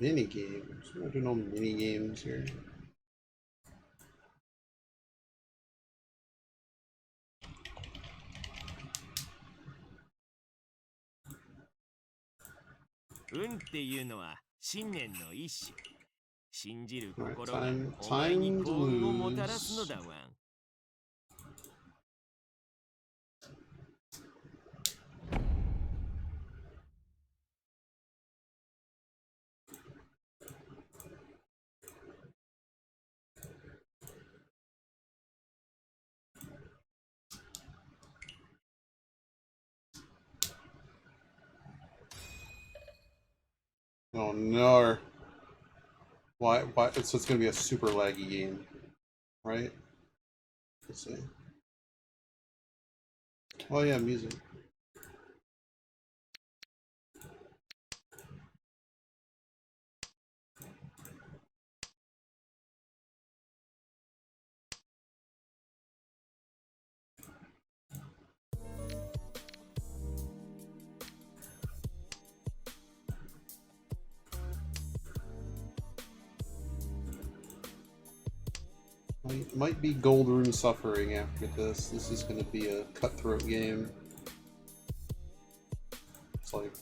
Mini games. We don't do no mini games here. Time to lose. Oh no. Why so it's gonna be a super laggy game, right? Let's see. Oh yeah, music. Might be Gold Rune suffering after this. This is going to be a cutthroat game. It's like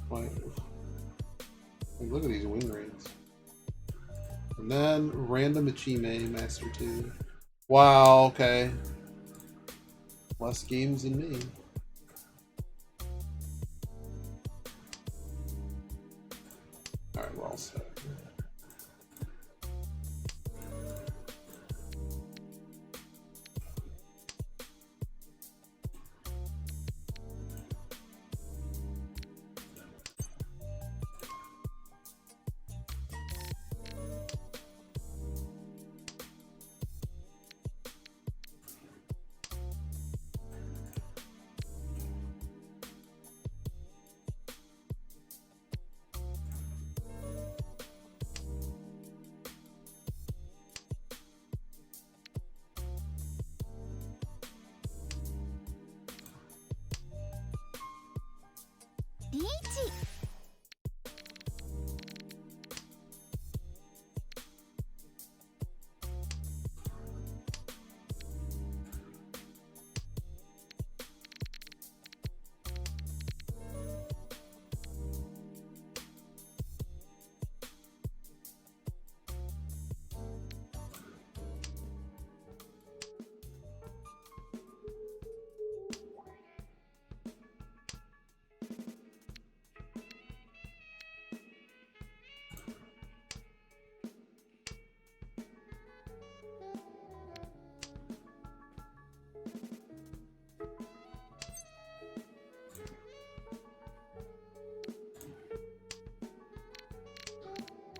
look at these win rates. And then random Ichime Master 2. Wow, okay. Less games than me. Alright, we're all set.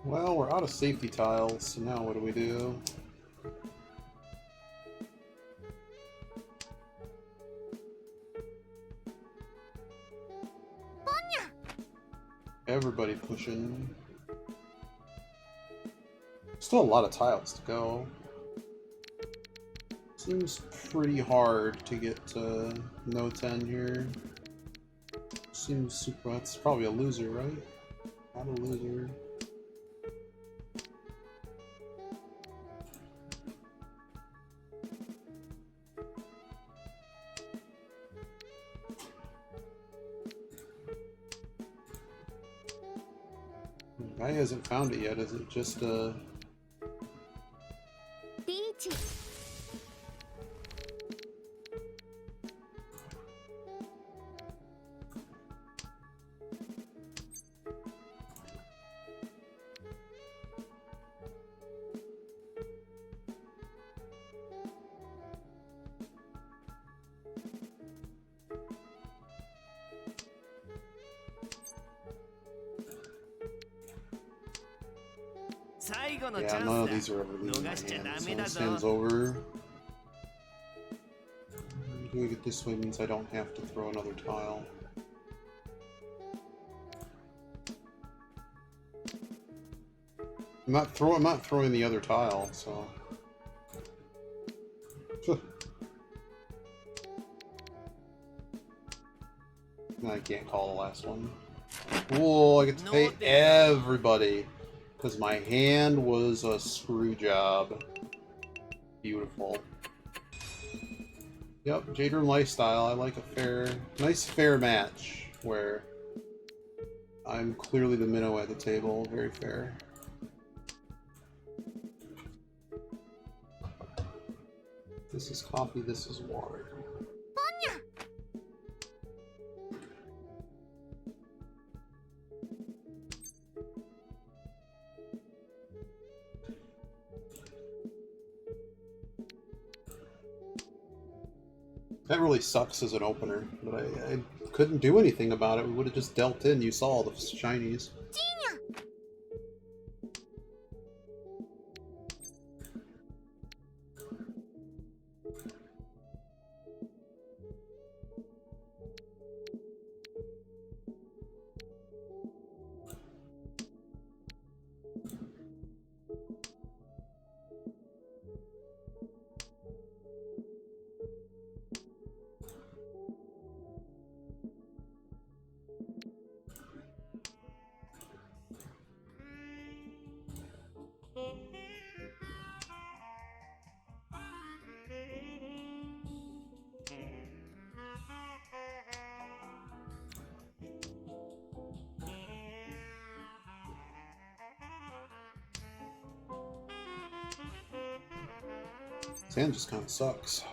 Well, we're out of safety tiles, so now what do we do? Everybody pushing. Still a lot of tiles to go. Seems pretty hard to get to no 10 here. Seems super. That's probably a loser, right? Not a loser. Guy hasn't found it yet. Is it just a... Yeah, none of these are ever leaving my hand, so this hand's over. Doing it this way means I don't have to throw another tile. I'm not throwing the other tile, so... I can't call the last one. Cool, I get to pay everybody. Because my hand was a screw job. Beautiful. Yep, Jade Room Lifestyle. I like a nice fair match where I'm clearly the minnow at the table. Very fair. This is coffee, this is water. That really sucks as an opener, but I couldn't do anything about it. We would have just dealt in. You saw all the shinies. Sand just kind of sucks.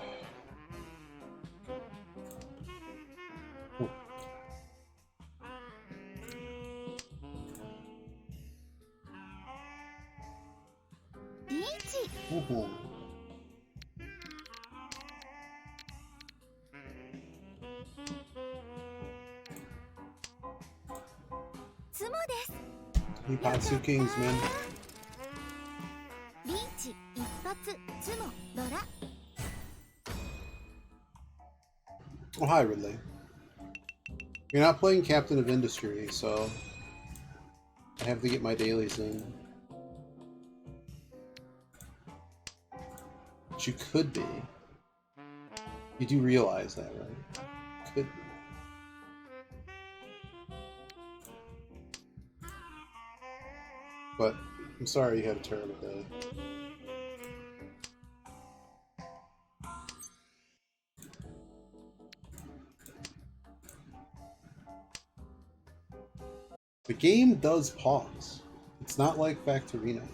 Oh. Nippatsu Kingsman. Oh, hi, Ridley. You're not playing Captain of Industry, so I have to get my dailies in. But you could be. You do realize that, right? Could be. But I'm sorry you had a terrible day. The game does pause. It's not like Factorino.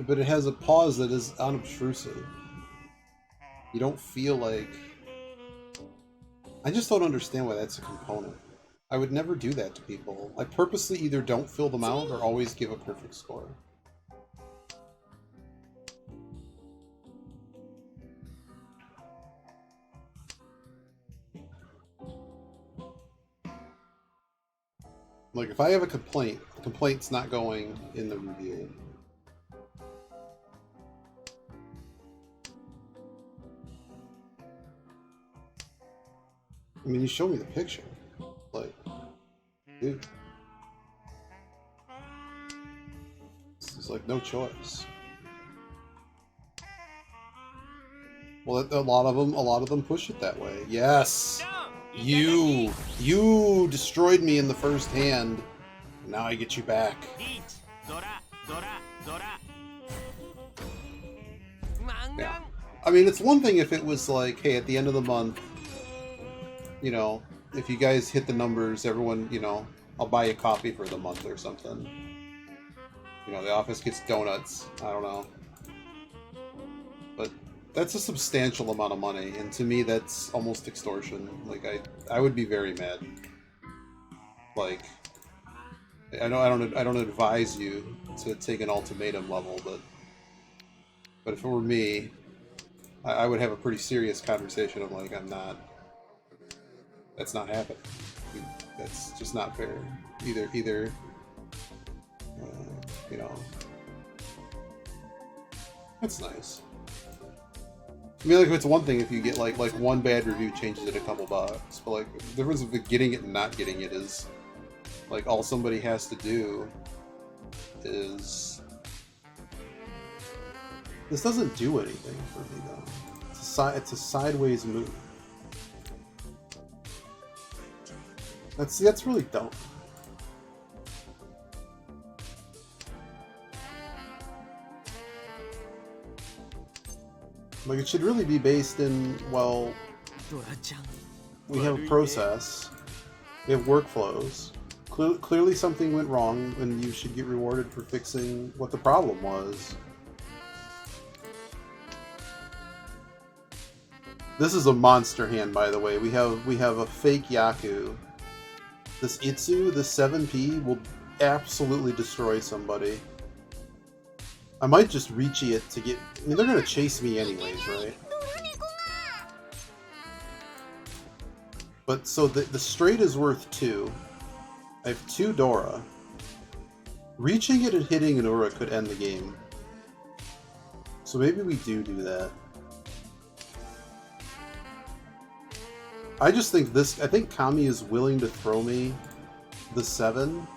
But it has a pause that is unobtrusive. You don't feel like... I just don't understand why that's a component. I would never do that to people. I purposely either don't fill them out or always give a perfect score. Like, if I have a complaint, the complaint's not going in the review. I mean, you show me the picture. Like, dude. This is like no choice. Well, a lot of them push it that way. Yes! You destroyed me in the first hand. Now I get you back. Yeah. I mean, it's one thing if it was like, hey, at the end of the month, you know, if you guys hit the numbers, everyone, you know, I'll buy you coffee for the month or something. You know, the office gets donuts. I don't know. But that's a substantial amount of money, and to me that's almost extortion. Like, I would be very mad. Like, I don't advise you to take an ultimatum level, but if it were me, I would have a pretty serious conversation of like, that's not happening. That's just not fair. Either you know, that's nice. I mean, like, if it's one thing if you get like one bad review changes it a couple bucks, but like the difference between getting it and not getting it is like all somebody has to do is this doesn't do anything for me though. It's a sideways move. That's really dumb. Like, it should really be based in, well, we have a process, we have workflows. Clearly something went wrong, and you should get rewarded for fixing what the problem was. This is a monster hand, by the way. We have a fake Yaku. This Itsu, this 7P, will absolutely destroy somebody. I might just Ricci it to get... I mean, they're gonna chase me anyways, right? But, so the straight is worth 2. I have 2 Dora. Reaching it and hitting an Ura could end the game. So maybe we do that. I just think this... I think Kami is willing to throw me the 7.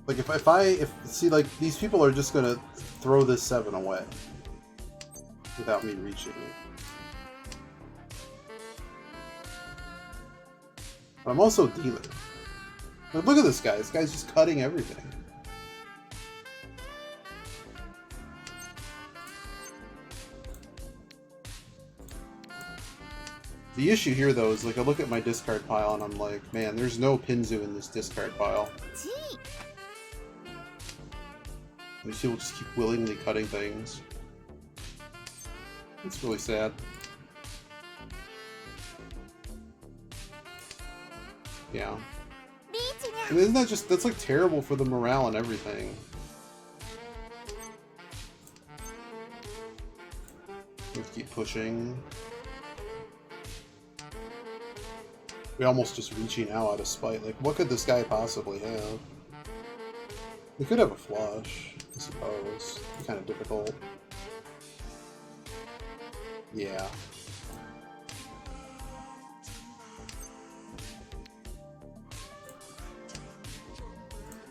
Like, if see, like, these people are just gonna throw this 7 away without me reaching it. But I'm also a dealer. Like, look at this guy. This guy's just cutting everything. The issue here, though, is, like, I look at my discard pile and I'm like, man, there's no Pinzu in this discard pile. These people just keep willingly cutting things. It's really sad. Yeah. I mean, isn't that just... that's like terrible for the morale and everything. We have to keep pushing. We almost just reaching out of spite. Like, what could this guy possibly have? We could have a flush, I suppose. It's kind of difficult. Yeah.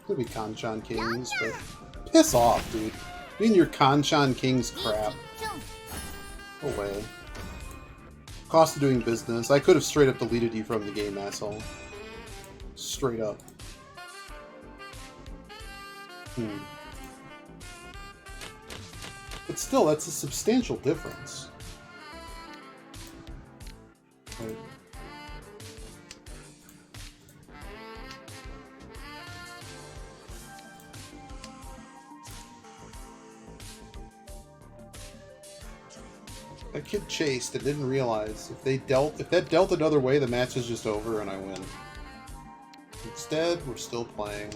Could be Kanchan Kings, but... piss off, dude. You and your Kanchan Kings crap. Go away. Cost of doing business. I could have straight up deleted you from the game, asshole. Straight up. But still, that's a substantial difference. Right. That kid chased and didn't realize if that dealt another way, the match is just over and I win. Instead, we're still playing.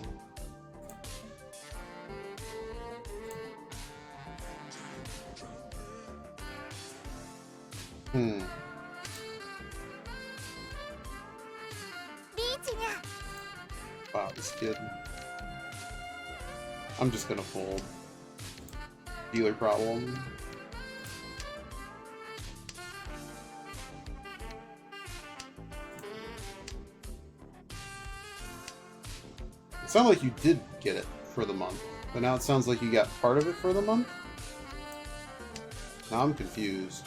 Wow, this kid. I'm just gonna fold. Dealer problem. It sounded like you did get it for the month, but now it sounds like you got part of it for the month? Now I'm confused.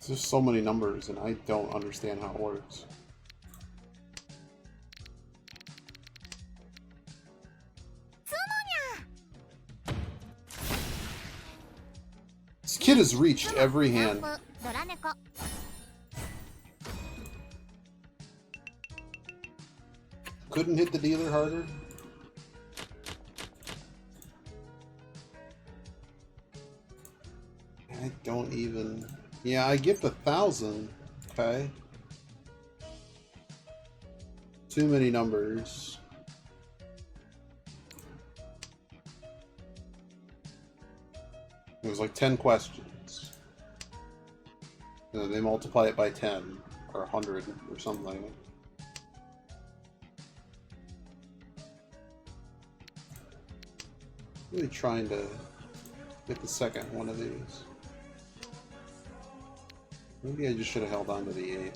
There's so many numbers, and I don't understand how it works. This kid has reached every hand. Couldn't hit the dealer harder? I don't even... Yeah, I get the 1,000. Okay. Too many numbers. It was like 10 questions. And then they multiply it by 10 or 100 or something. Really trying to get the second one of these. Maybe I just should have held on to the 8.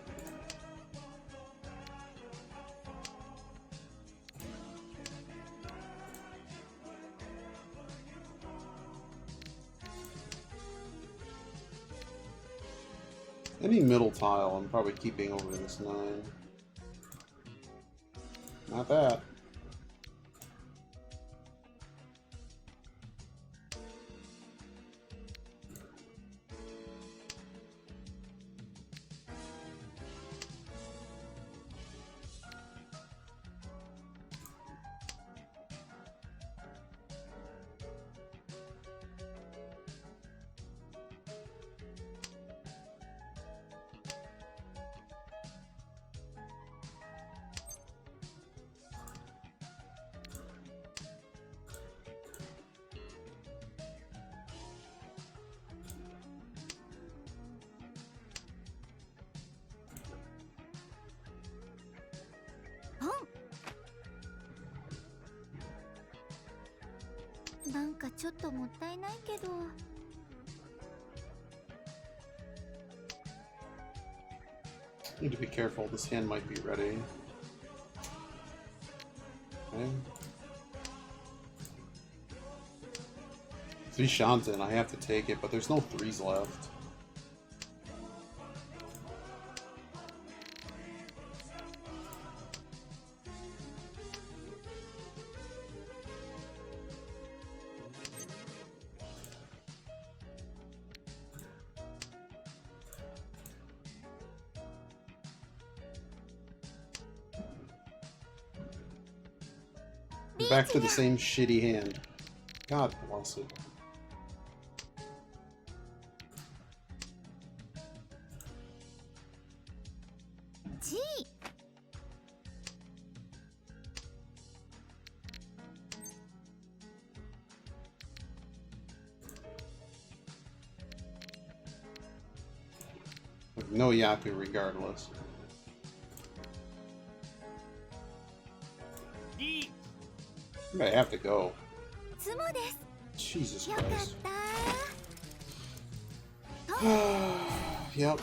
Any middle tile I'm probably keeping over this 9. Not that.なんかちょっともったいないけど。Need to be careful. This hand might be ready. Okay. 3 Shanten. I have to take it, but there's no 3s left. Back to the same shitty hand. God bless it. G. No Yaku regardless. I have to go. Jesus Christ. Yep.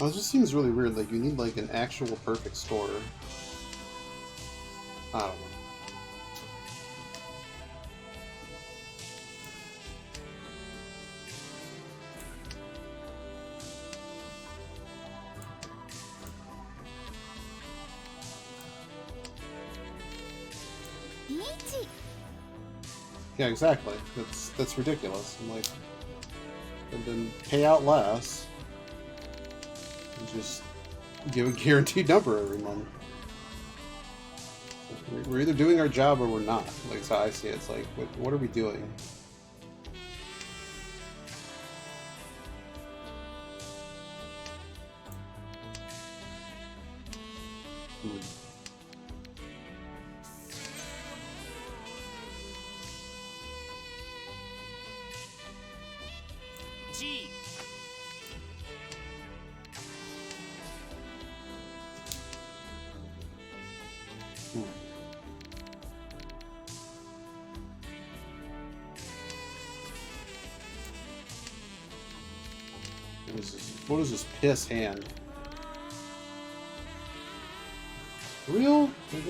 Well, it just seems really weird. Like, you need, like, an actual perfect score. I don't know. Yeah, exactly. That's ridiculous. I'm like, and then pay out less. Just give a guaranteed number every month. We're either doing our job or we're not. Like, that's how I see it. It's like, what are we doing? G. What is this piss hand? Real? Like,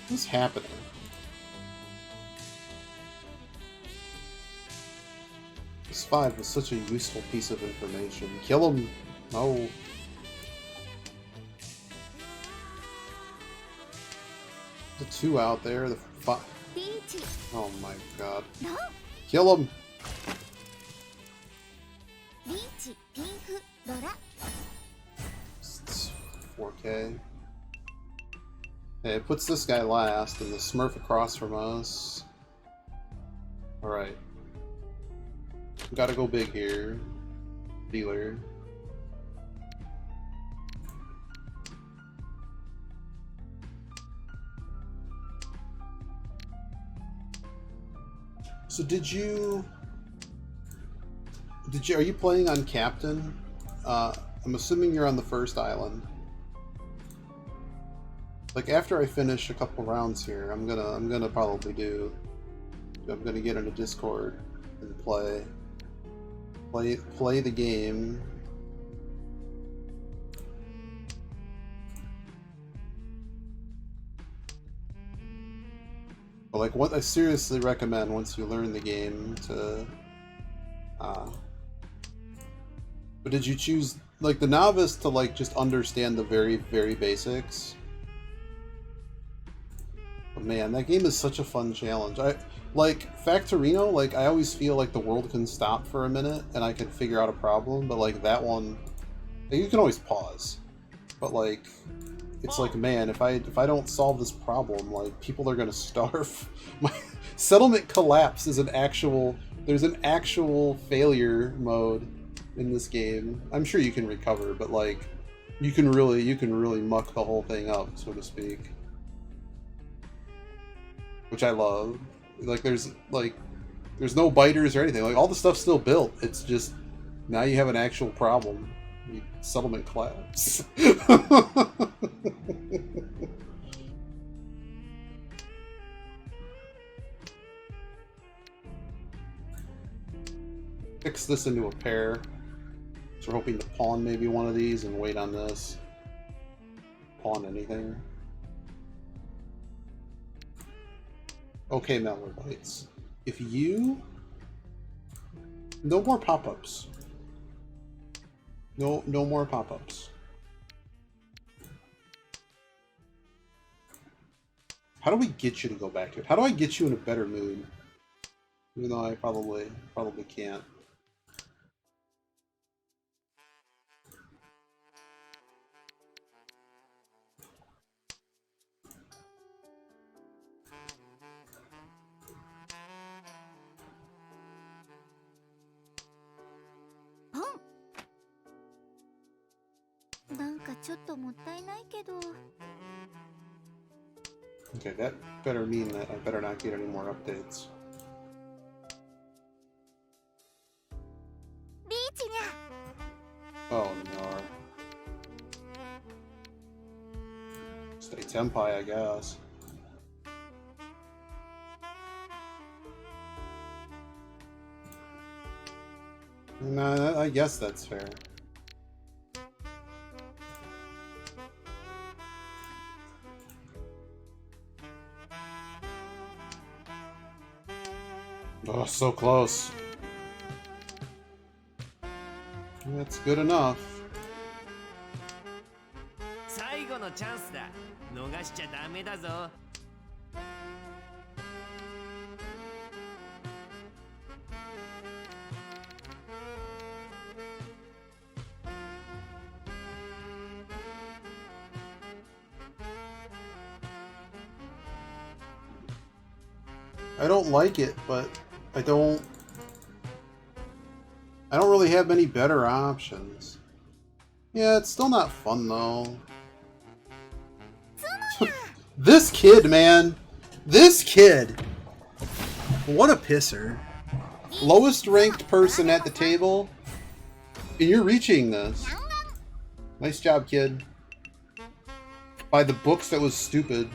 what's happening? This 5 was such a useful piece of information. Kill him No. The two out there. The oh my god. Kill him. 4K. Okay, it puts this guy last and the Smurf across from us. Alright. Gotta go big here. Dealer. So are you playing on Captain? I'm assuming you're on the first island. Like after I finish a couple rounds here, I'm gonna probably I'm gonna get into Discord and play the game. But like what I seriously recommend once you learn the game to but did you choose like the novice to like just understand the very, very basics? But man, that game is such a fun challenge. I like Factorino, like I always feel like the world can stop for a minute and I can figure out a problem, but like that one, like, you can always pause. But like it's like, man, if I don't solve this problem, like people are gonna starve. My settlement collapse is there's an actual failure mode in this game. I'm sure you can recover, but like you can really muck the whole thing up, so to speak. Which I love. Like there's no biters or anything. Like all the stuff's still built. It's just now you have an actual problem. Settlement collapse. Fix this into a pair. So we're hoping to pawn maybe one of these and wait on this. Pawn anything. Okay, Malwarebytes. If you... No more pop-ups. No more pop-ups. How do we get you to go back to it? How do I get you in a better mood? Even though I probably can't. Okay, that better mean that I better not get any more updates. Oh no. Stay Tempai, I guess. Nah, I guess that's fair. Oh, so close. That's good enough. 最後のチャンスだ。逃しちゃダメだぞ。I don't like it, but I don't really have many better options. Yeah, it's still not fun though. This kid, man. This kid. What a pisser. Lowest ranked person at the table. And you're reaching this. Nice job, kid. By the books, that was stupid.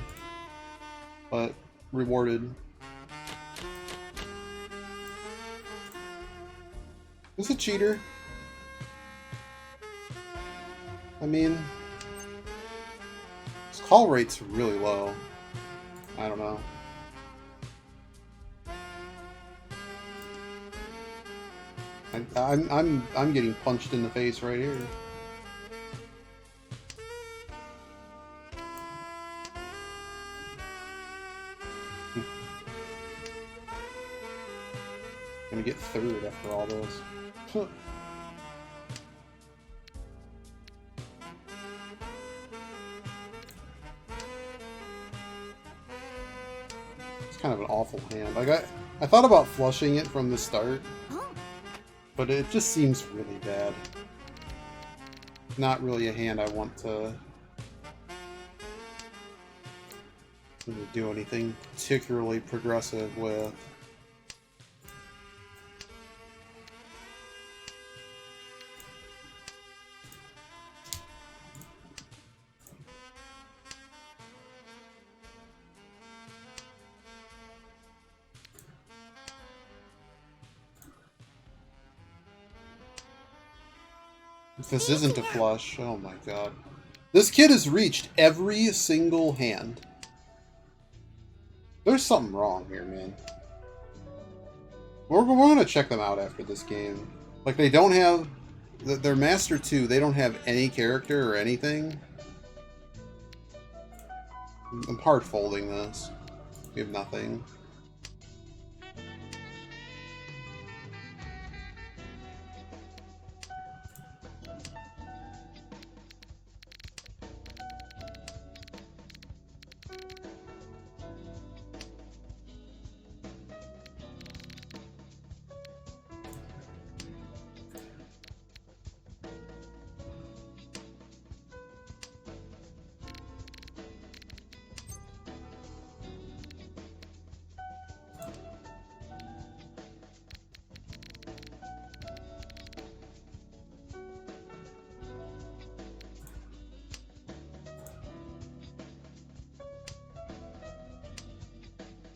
But rewarded. Who's a cheater? I mean, his call rate's really low. I don't know. I'm getting punched in the face right here. for all those. Huh. It's kind of an awful hand. Like I thought about flushing it from the start, but it just seems really bad. Not really a hand I want to do anything particularly progressive with. If this isn't a flush, oh my god. This kid has reached every single hand. There's something wrong here, man. We're going to check them out after this game. Like, they don't have... Their Master 2, they don't have any character or anything. I'm hard folding this. We have nothing.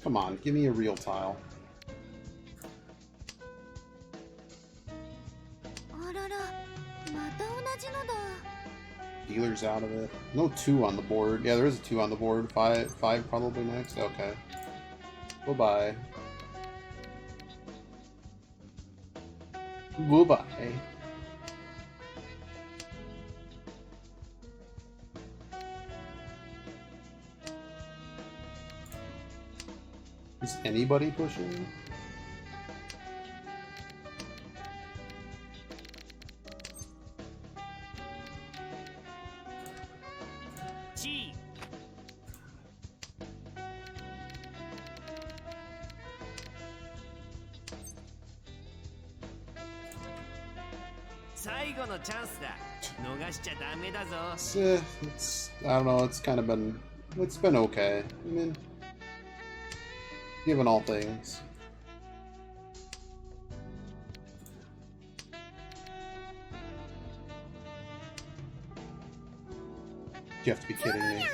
Come on, give me a real tile. Dealer's out of it. No 2 on the board. Yeah, there is a 2 on the board. 5 probably next. Okay. Bye-bye. Bye-bye. Is anybody pushing? G. 最後のチャンスだ。逃しちゃダメだぞ。It's I don't know. It's kind of been okay. I mean, given all things. You have to be kidding me.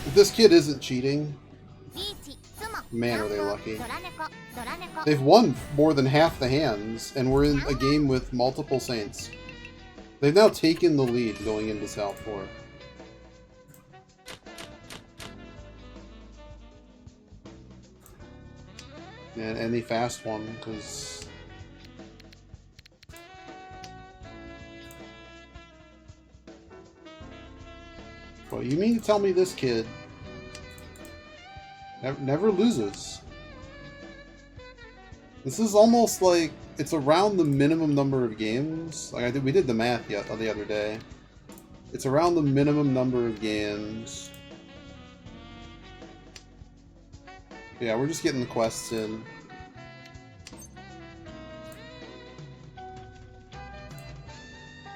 If this kid isn't cheating, man, are they lucky. They've won more than half the hands, and we're in a game with multiple Saints. They've now taken the lead going into South 4. And any fast one, because... Well, you mean to tell me this kid never loses? This is almost like it's around the minimum number of games. Like we did the math the other day. It's around the minimum number of games. Yeah, we're just getting the quests in.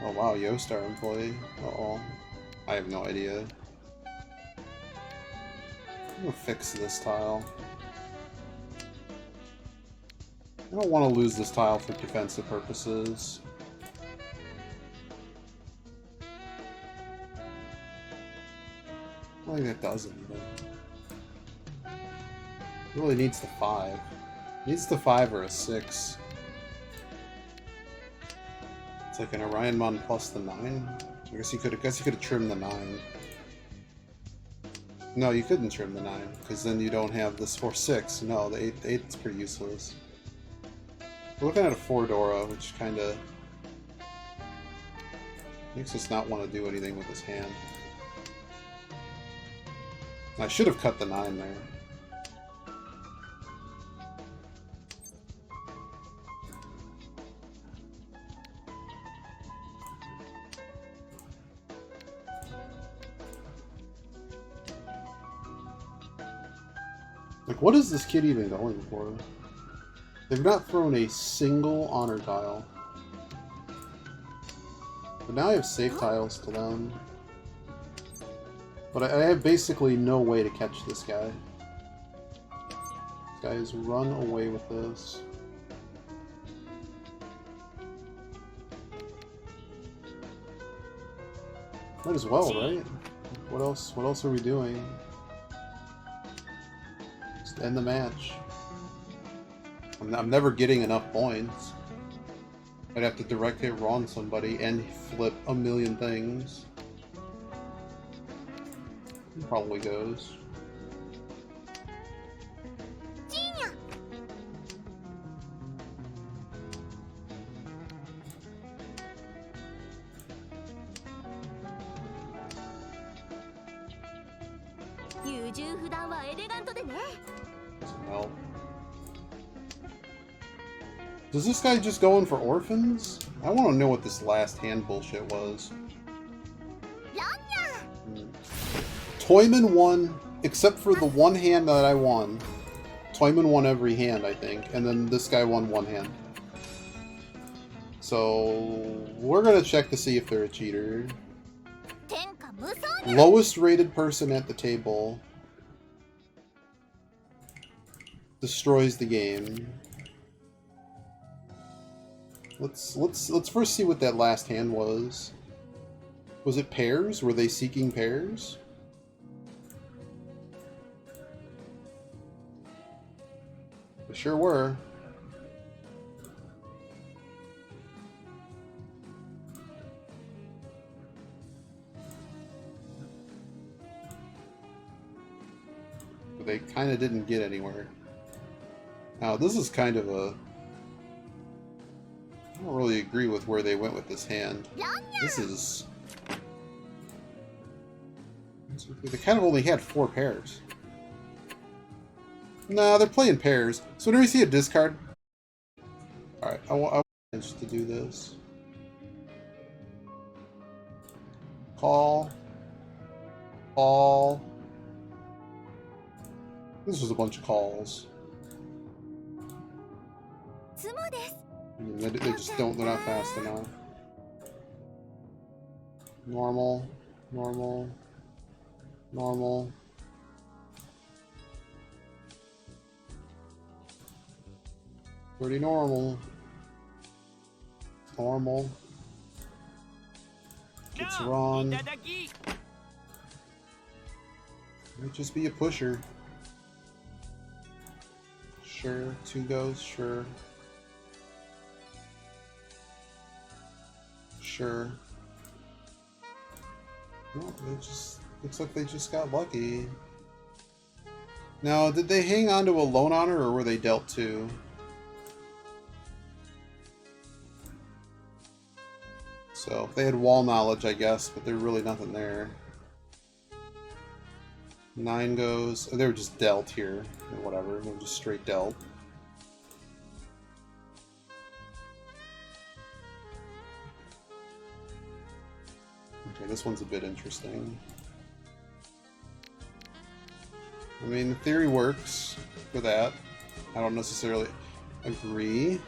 Oh wow, Yostar employee. Uh-oh. I have no idea. I'm gonna fix this tile. I don't want to lose this tile for defensive purposes. I don't think that does anything. It really needs the 5. It needs the 5 or a 6. It's like an Orionmon plus the 9. I guess you could have trimmed the 9. No, you couldn't trim the 9, because then you don't have this 4-6. No, the 8 is pretty useless. We're looking at a 4 Dora, which kind of makes us not want to do anything with his hand. I should have cut the 9 there. Like, what is this kid even going for? They've not thrown a single honor tile. But now I have safe tiles to them. But I have basically no way to catch this guy. This guy has run away with this. Might as well, right? What else? What else are we doing? Just end the match. I'm never getting enough points. I'd have to direct hit wrong somebody and flip a million things. It probably goes. Doesn't help. Does this guy just go in for orphans? I want to know what this last hand bullshit was. Toyman won, except for the one hand that I won. Toyman won every hand, I think, and then this guy won one hand. So, we're gonna check to see if they're a cheater. Lowest rated person at the table destroys the game. Let's first see what that last hand was. Was it pairs? Were they seeking pairs? They sure were. But they kind of didn't get anywhere. Now, this is kind of a... I don't really agree with where they went with this hand. This is... They kind of only had 4 pairs. Nah, they're playing pairs. So whenever you see a discard... Alright, I want to do this. Call. Call. This was a bunch of calls. They just don't, they're not fast enough. Normal. Normal. Normal. Pretty normal. Normal. Gets run. Might just be a pusher. Sure. 2 goes. Sure. Sure. No, it just looks like they just got lucky. Now, did they hang on to a lone honor, or were they dealt 2? So, they had wall knowledge, I guess, but there's really nothing there. 9 goes... Oh, they were just dealt here, or whatever. They were just straight dealt. Okay, this one's a bit interesting. I mean, the theory works for that. I don't necessarily agree.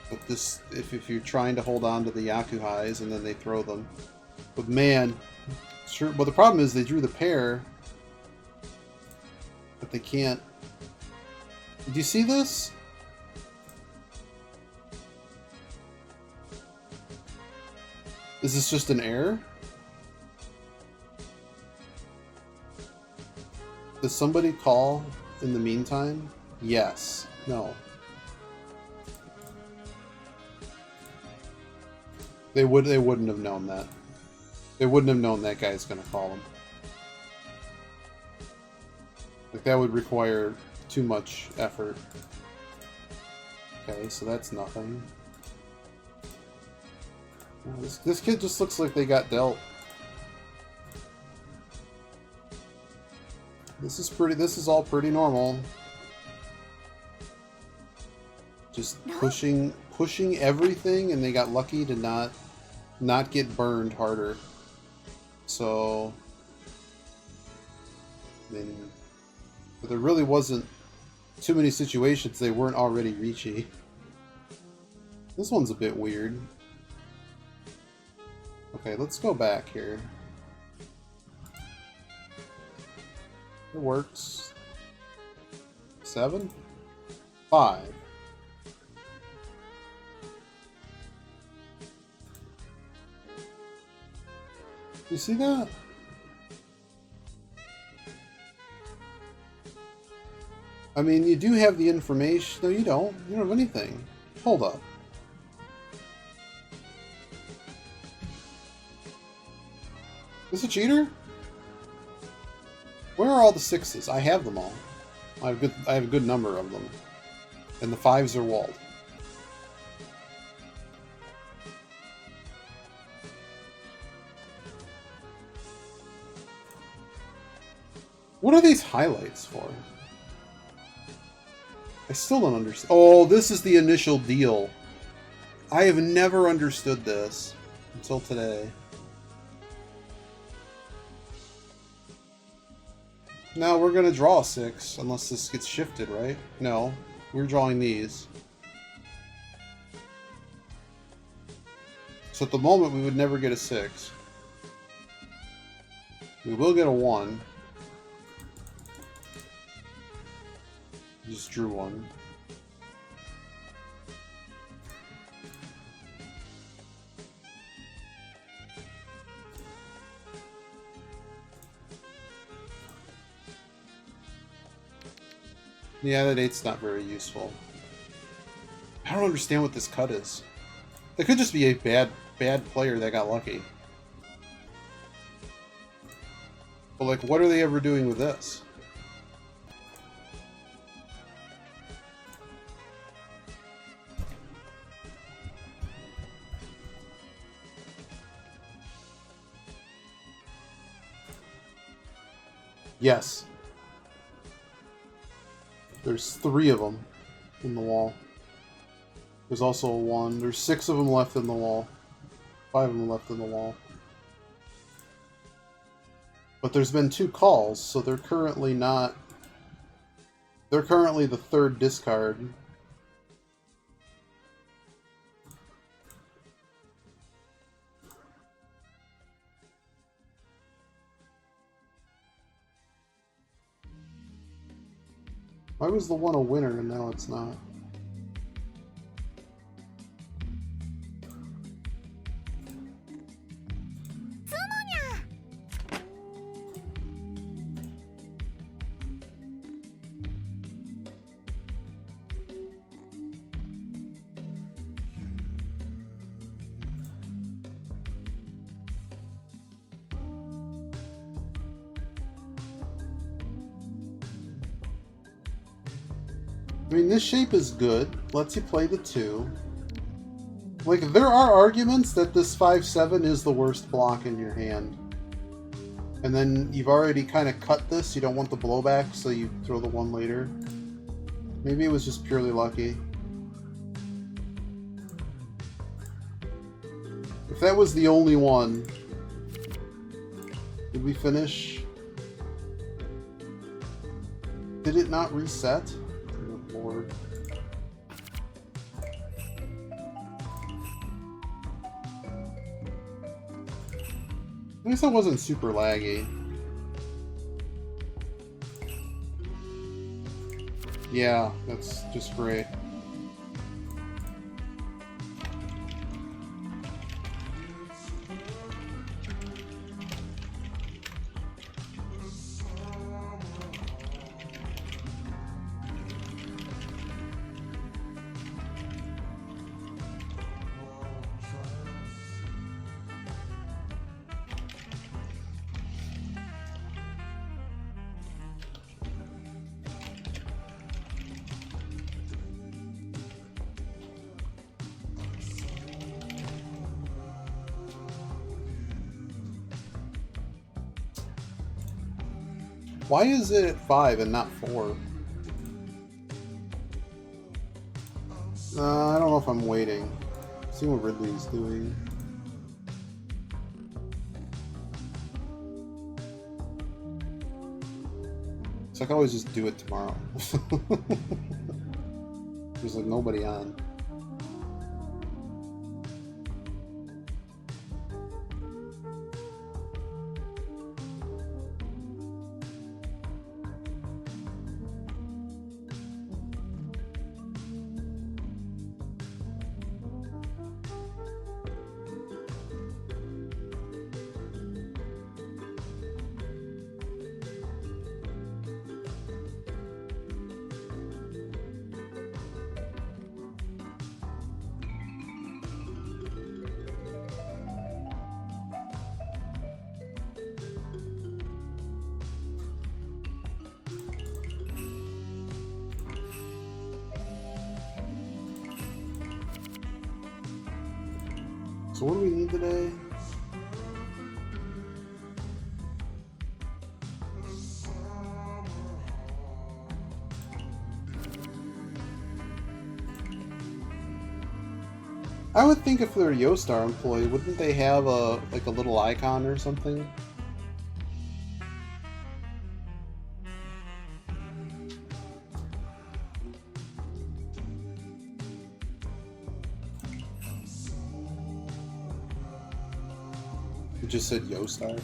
But this, if you're trying to hold on to the Yakuhais and then they throw them. But man, sure. But the problem is they drew the pair, but they can't. Do you see this? Is this just an error? Does somebody call in the meantime? Yes. No. They wouldn't have known that. They wouldn't have known that guy's gonna call them. Like, that would require too much effort. Okay, so that's nothing. This kid just looks like they got dealt. This is all pretty normal. Just pushing everything, and they got lucky to not get burned harder. So mean, but there really wasn't too many situations they weren't already reachy. This one's a bit weird. Okay, let's go back here. It works. 7? 5. You see that? I mean, you do have the information. No, you don't. You don't have anything. Hold up. Is this a cheater? Where are all the 6s? I have them all. I have a good number of them. And the 5s are walled. What are these highlights for? I still don't understand. Oh, this is the initial deal. I have never understood this until today. Now we're going to draw 6, unless this gets shifted, right? No, we're drawing these. So at the moment, we would never get a 6. We will get a 1. Just drew one. Yeah, that 8's not very useful. I don't understand what this cut is. That could just be a bad player that got lucky. But like, what are they ever doing with this? Yes. There's 3 of them in the wall. There's also a 1. There's 6 of them left in the wall. 5 of them left in the wall. But there's been 2 calls, so they're currently not... They're currently the 3rd discard. Why was the 1 a winner and now it's not? I mean, this shape is good. Lets you play the 2. Like, there are arguments that this 5-7 is the worst block in your hand. And then you've already kind of cut this. You don't want the blowback, so you throw the 1 later. Maybe it was just purely lucky. If that was the only one... Did we finish? Did it not reset? Lord. At least that wasn't super laggy. Yeah, that's just great. Why is it at 5 and not 4? I don't know if I'm waiting. See what Ridley's doing. I can always just do it tomorrow. There's like nobody on. So what do we need today? I would think if they're a Yostar employee, wouldn't they have a like a little icon or something? It just said Yostar.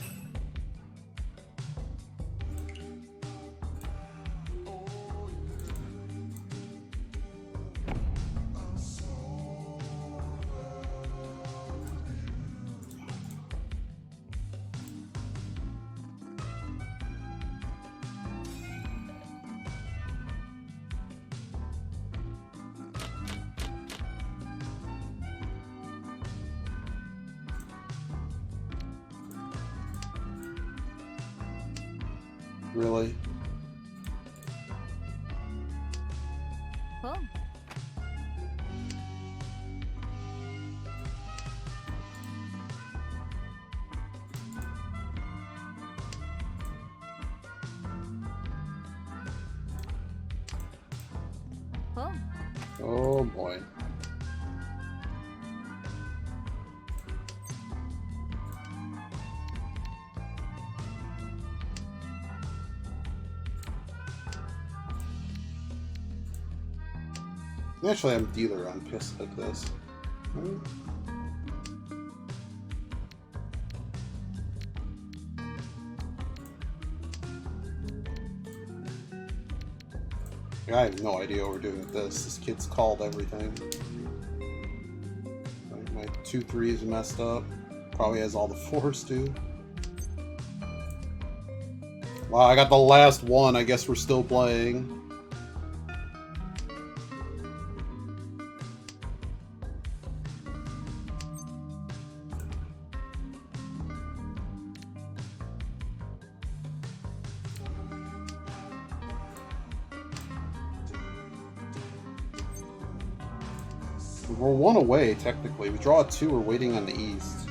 Really? Oh. Oh. Oh boy. Actually, I'm dealer on piss like this. I have no idea what we're doing with this. This kid's called everything. My 2-3 is messed up. Probably has all the 4s too. Wow, I got the last one. I guess we're still playing. We're 1 away, technically. We draw a 2, we're waiting on the east.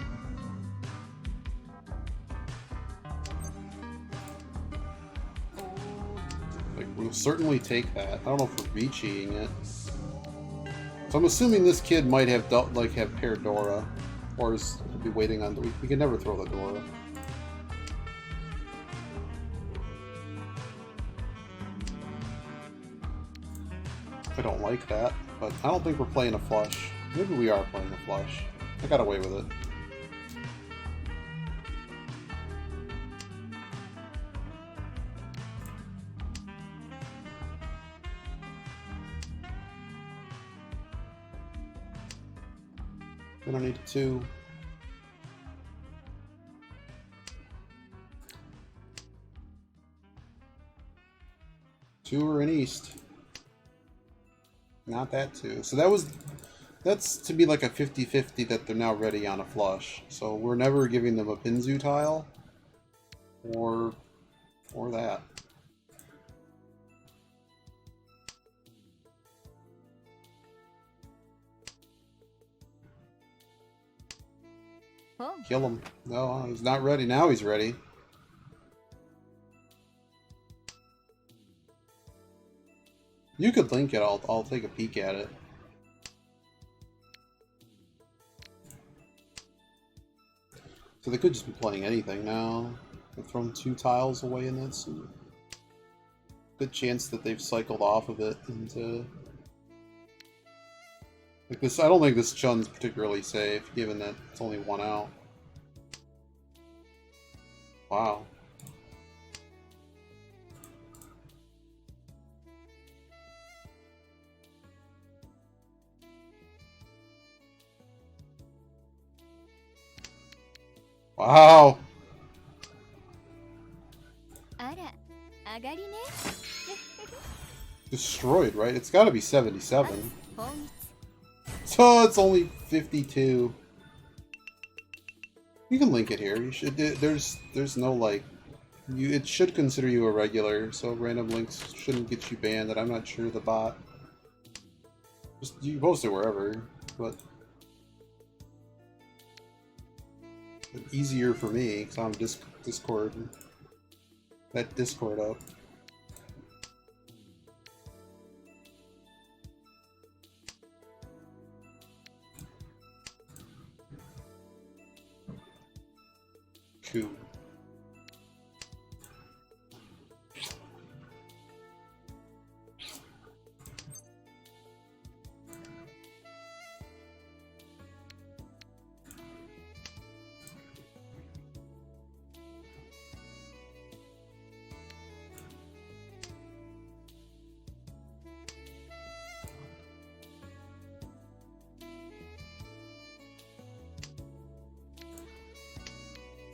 Like, we'll certainly take that. I don't know if we're Vici-ing it. So I'm assuming this kid might have, like, have paired Dora. Or is be waiting on... We can never throw the Dora. I don't like that. But I don't think we're playing a flush. Maybe we are playing a flush. I got away with it. I don't need a 2. Two or an east. Not that 2. So that's to be like a 50-50 that they're now ready on a flush. So we're never giving them a Pinzu tile or that. Oh. Kill him. No, he's not ready. Now he's ready. You could link it. I'll take a peek at it. So they could just be playing anything now. They've thrown 2 tiles away in that suit. good chance that they've cycled off of it into like this. I don't think this Chun's particularly safe, given that it's only one out. Wow. Wow. あら、上がりね。 Destroyed, right? It's got to be 77. 本日 So it's only 52. You can link it here. You should. There's no like. It should consider you a regular, so random links shouldn't get you banned. And I'm not sure the bot. Just you post it wherever, but easier for me because I'm Discord. That Discord up. Cool.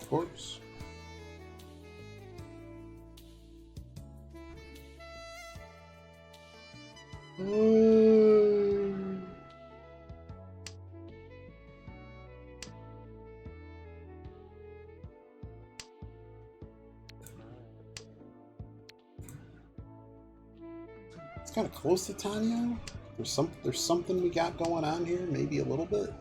Of course. It's kind of close to Tanya. There's something we got going on here, maybe a little bit.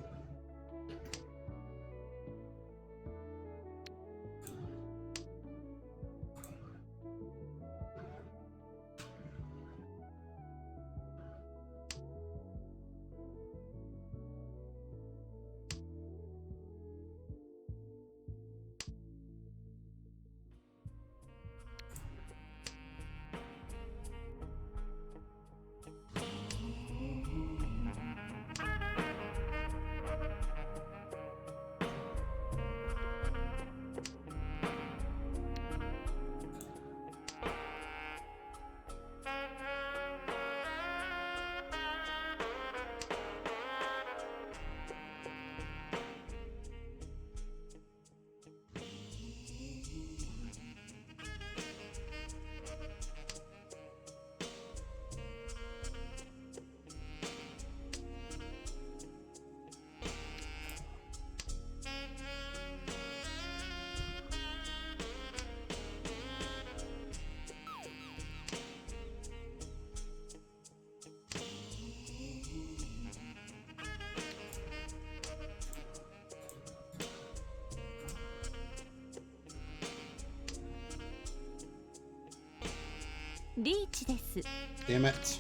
Reach です。 Damn it.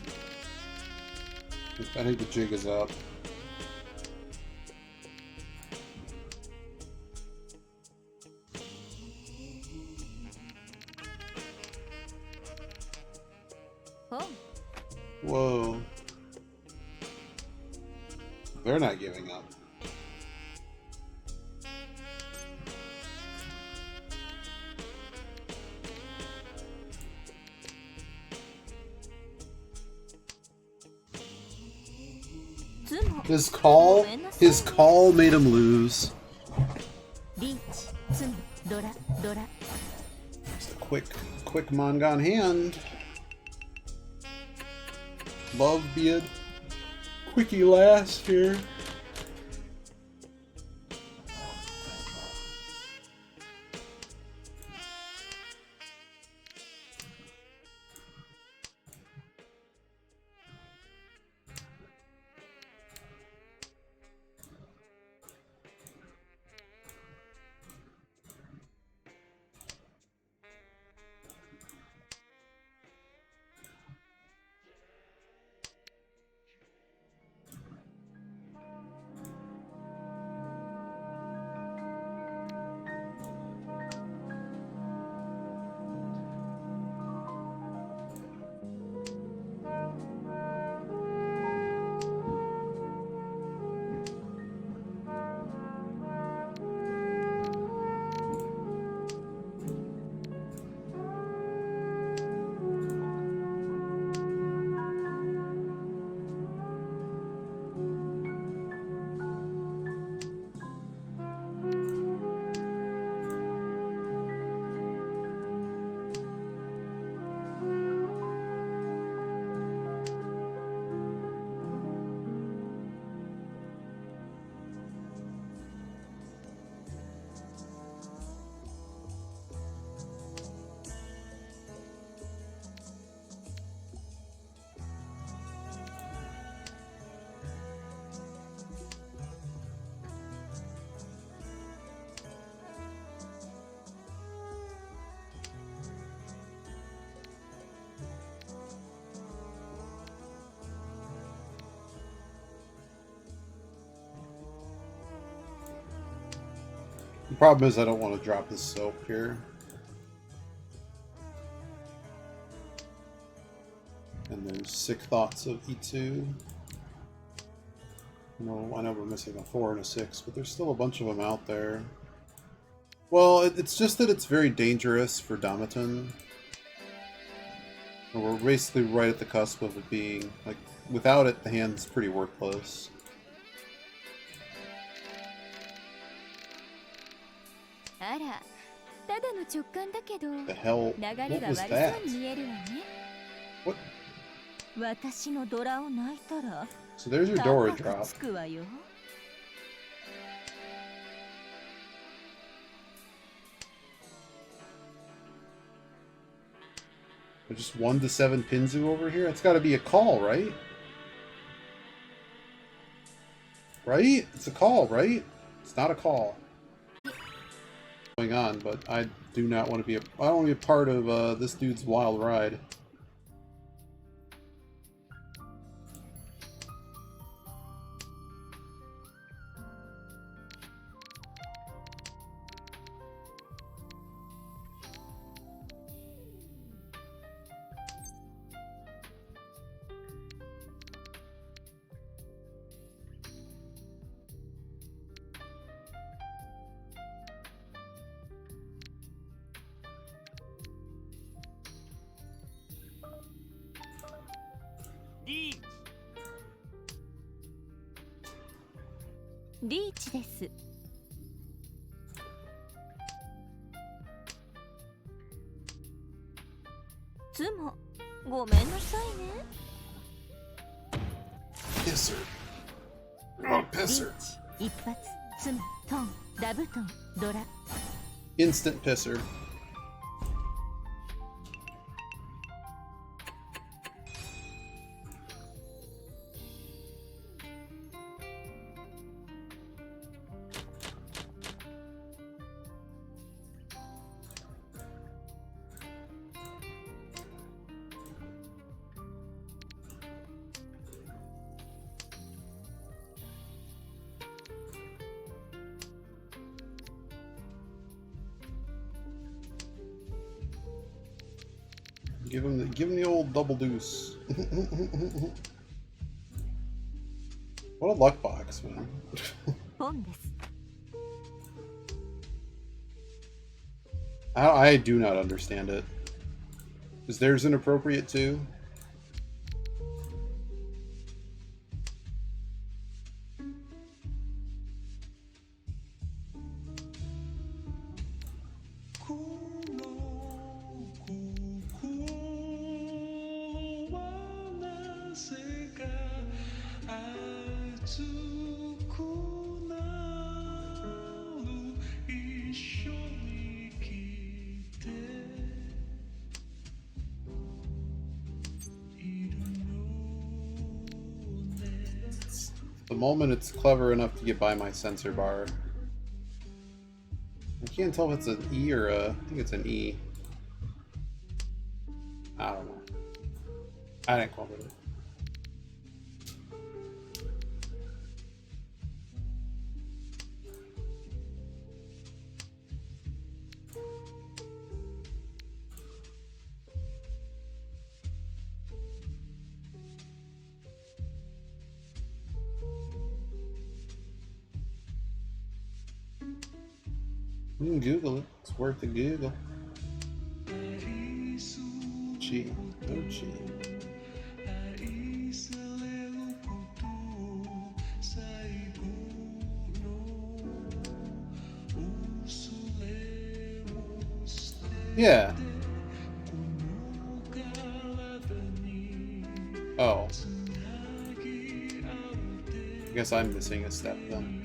I think the jig is up. Oh. Whoa. They're not giving up. His call made him lose. Just a quick manga on hand. Love be a quickie last here. The problem is I don't want to drop this soap here. And there's Sick Thoughts of Itsu. No, I know we're missing a 4 and a 6, but there's still a bunch of them out there. Well, it's just that it's very dangerous for Damaton. And we're basically right at the cusp of it being, like, without it, the hand's pretty worthless. The hell? What was that? What? So there's your Dora drop. There's just 1 to 7 Pinzu over here? It's gotta be a call, right? Right? It's a call, right? It's not a call. Going on, but I do not want to be I don't want to be a part of this dude's wild ride.リーチです。つもごめんなさいね。Pisser. Oh, pisser. 一発、つも、トン、ダブトン、ドラ。Instant pisser. Give him the old double deuce. What a luck box, man. I do not understand it. Is theirs inappropriate too? The moment it's clever enough to get by my sensor bar. I can't tell if it's an E or a... I think it's an E. I don't know. I didn't quote it. You can Google it. It's worth a Google. Gee, oh gee. Yeah. Oh. I guess I'm missing a step then.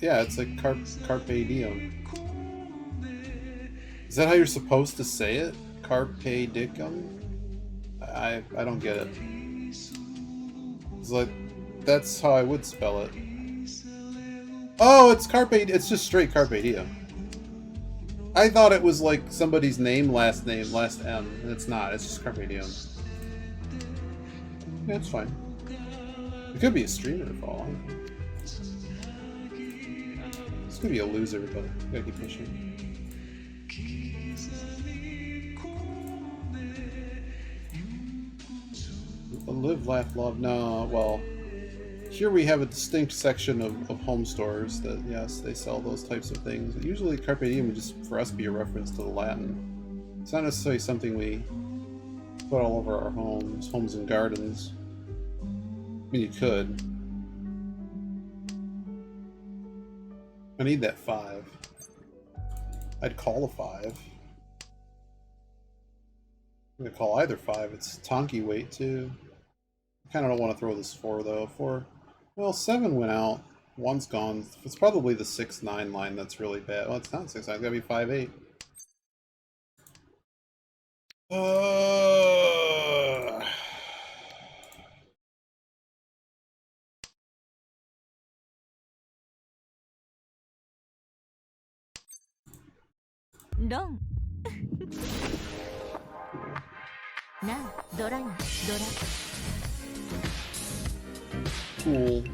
Yeah, it's like Carpe Diem. Is that how you're supposed to say it? Carpe Diem? I don't get it. It's like, that's how I would spell it. Oh, it's Carpe, it's just straight Carpe Diem. I thought it was like somebody's name, last M, and it's not, it's just Carpe Diem. Yeah, it's fine. It could be a streamer for all I know. It's gonna be a loser, but gotta keep pushing. Live, laugh, love. No, well, here we have a distinct section of home stores that, yes, they sell those types of things. But usually Carpe Diem would just, for us, be a reference to the Latin. It's not necessarily something we put all over our homes and gardens. I mean, you could. I need that 5. I'd call a 5. I'm gonna call either 5. It's Tonki weight too. I kind of don't want to throw this 4 though. 4. Well, 7 went out. 1's gone. It's probably the 6-9 line that's really bad. Well, it's not 6-9. It's gotta be 5-8. 런. 나 너랑 놀아. Cool.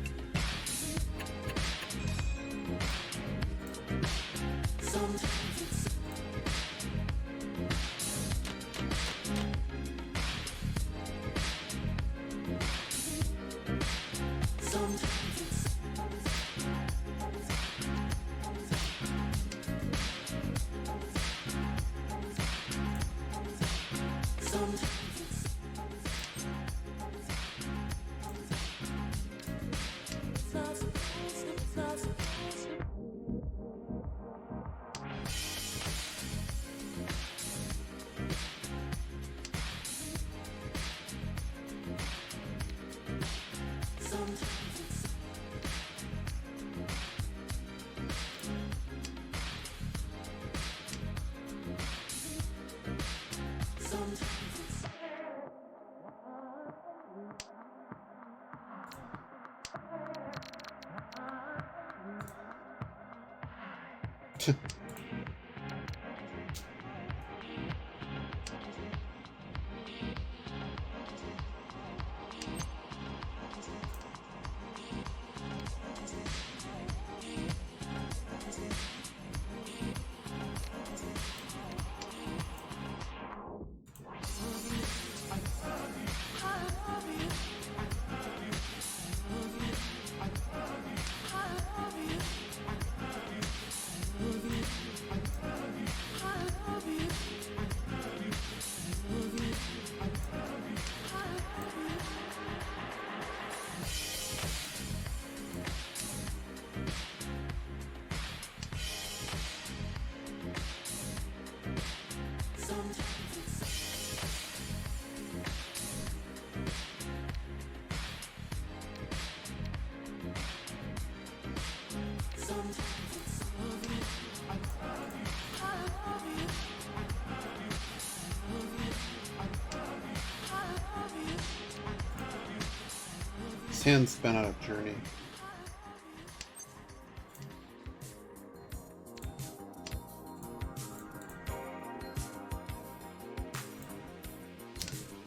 His hand's been on a journey.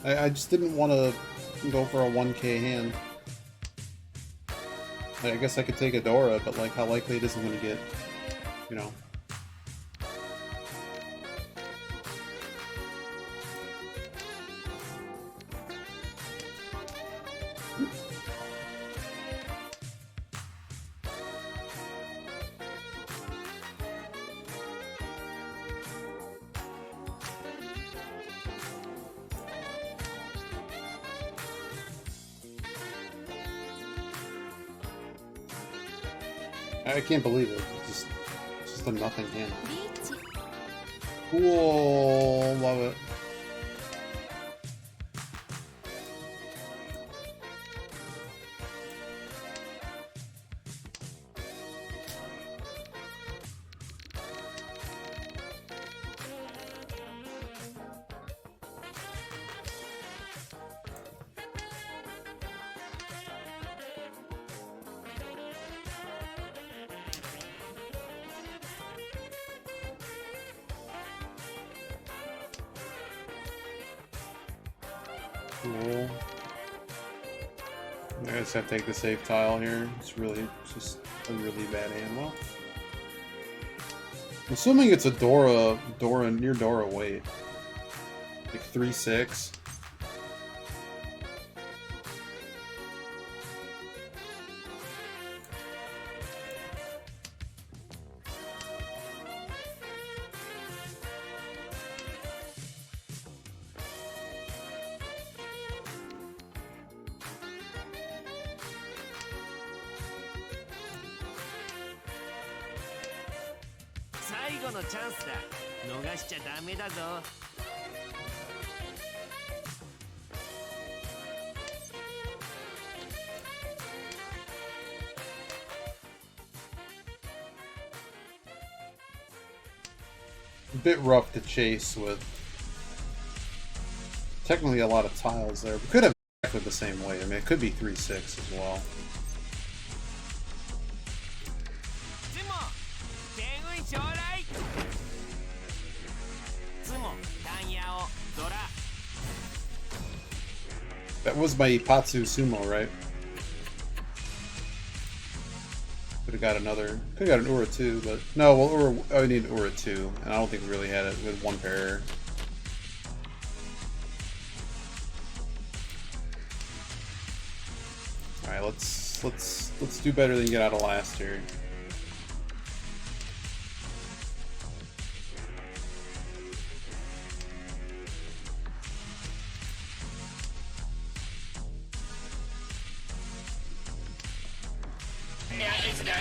I just didn't want to go for a 1k hand. I guess I could take a Dora, but like how likely it is I'm going to get, you know. I can't believe it. It's just a nothing hand. Cool. Love it. Cool. I just have to take the safe tile here. It's just a really bad hand. Well, Assuming it's a Dora near Dora weight. Like 3-6. A bit rough to chase with technically a lot of tiles there. We could have acted the same way. I mean, it could be 3-6 as well. That was my Ipatsu Sumo, right? Could have got another. Could have got an Ura 2, but no. Well, Ura. I would need an Ura 2, and I don't think we really had it with one pair. All right, let's do better than get out of last here.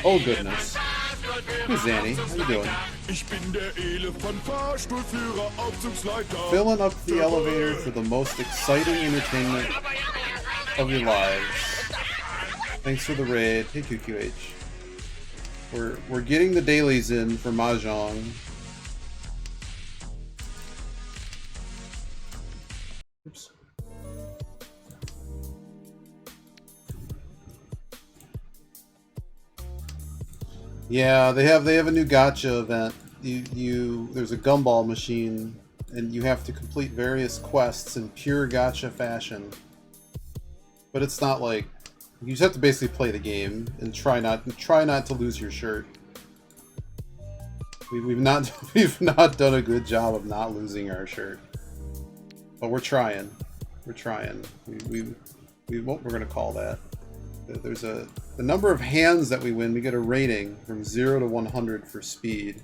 Oh goodness. Who's Zanny? How you doing? Filling up the elevator for the most exciting entertainment of your lives. Thanks for the raid. Hey QQH. We're getting the dailies in for Mahjong. Oops. Yeah, they have a new gacha event. There's a gumball machine, and you have to complete various quests in pure gacha fashion. But it's not like you just have to basically play the game and try not to lose your shirt. We've not done a good job of not losing our shirt, but we're trying. We're trying. What we're gonna call that. There's the number of hands that we win, we get a rating from 0 to 100 for speed.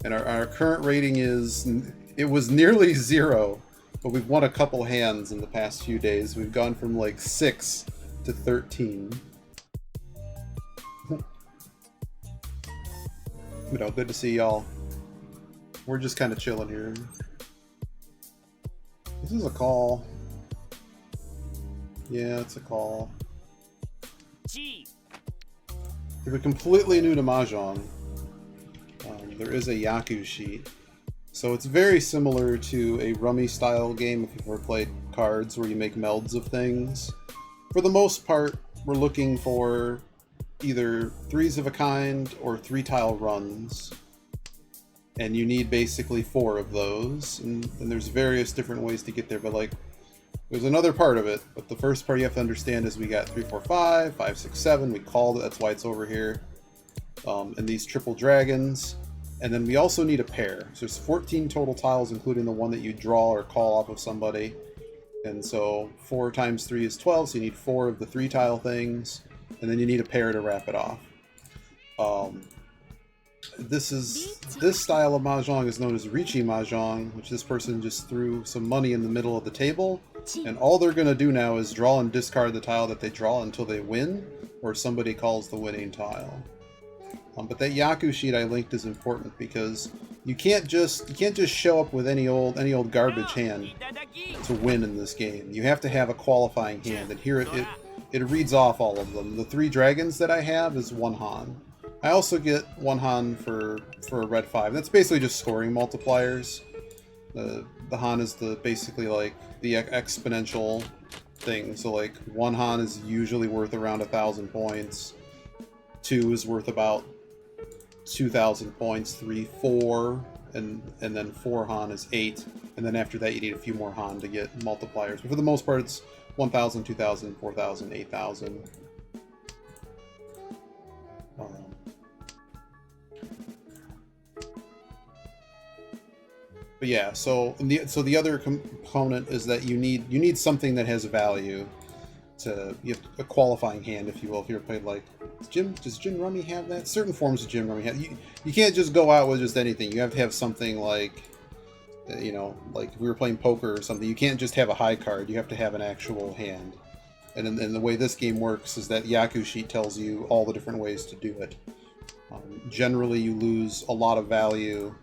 And our current rating it was nearly 0, but we've won a couple hands in the past few days. We've gone from like 6 to 13. Good to see y'all. We're just kind of chilling here. This is a call. Yeah, it's a call. If you're completely new to Mahjong, there is a Yaku sheet. So it's very similar to a rummy style game if you've ever played cards where you make melds of things. For the most part, we're looking for either 3s of a kind or 3-tile runs. And you need basically 4 of those. And there's various different ways to get there, but like, there's another part of it, but the first part you have to understand is we got 3, 4, 5, 5, 6, 7. We called it, that's why it's over here. And these triple dragons. And then we also need a pair. So there's 14 total tiles, including the one that you draw or call off of somebody. And so 4 times 3 is 12, so you need 4 of the 3-tile things. And then you need a pair to wrap it off. This style of Mahjong is known as Riichi Mahjong, which this person just threw some money in the middle of the table. And all they're going to do now is draw and discard the tile that they draw until they win, or somebody calls the winning tile. But that Yaku sheet I linked is important because you can't just show up with any old garbage hand to win in this game. You have to have a qualifying hand, and here it reads off all of them. The 3 dragons that I have is 1 Han. I also get 1 Han for a red 5. That's basically just scoring multipliers. The Han is basically like the exponential thing. So like 1 Han is usually worth around 1,000 points. 2 is worth about 2,000 points. 3, 4, and then 4 Han is 8. And then after that you need a few more Han to get multipliers. But for the most part it's 1,000, 2,000, 4,000, 8,000. But yeah, so the other component is that you need something that has value to a qualifying hand, if you will. If you're played like does Gin Rummy have that? Certain forms of Gin Rummy have you can't just go out with just anything. You have to have something like like if we were playing poker or something. You can't just have a high card. You have to have an actual hand. And the way this game works is that Yaku sheet tells you all the different ways to do it. Generally, you lose a lot of value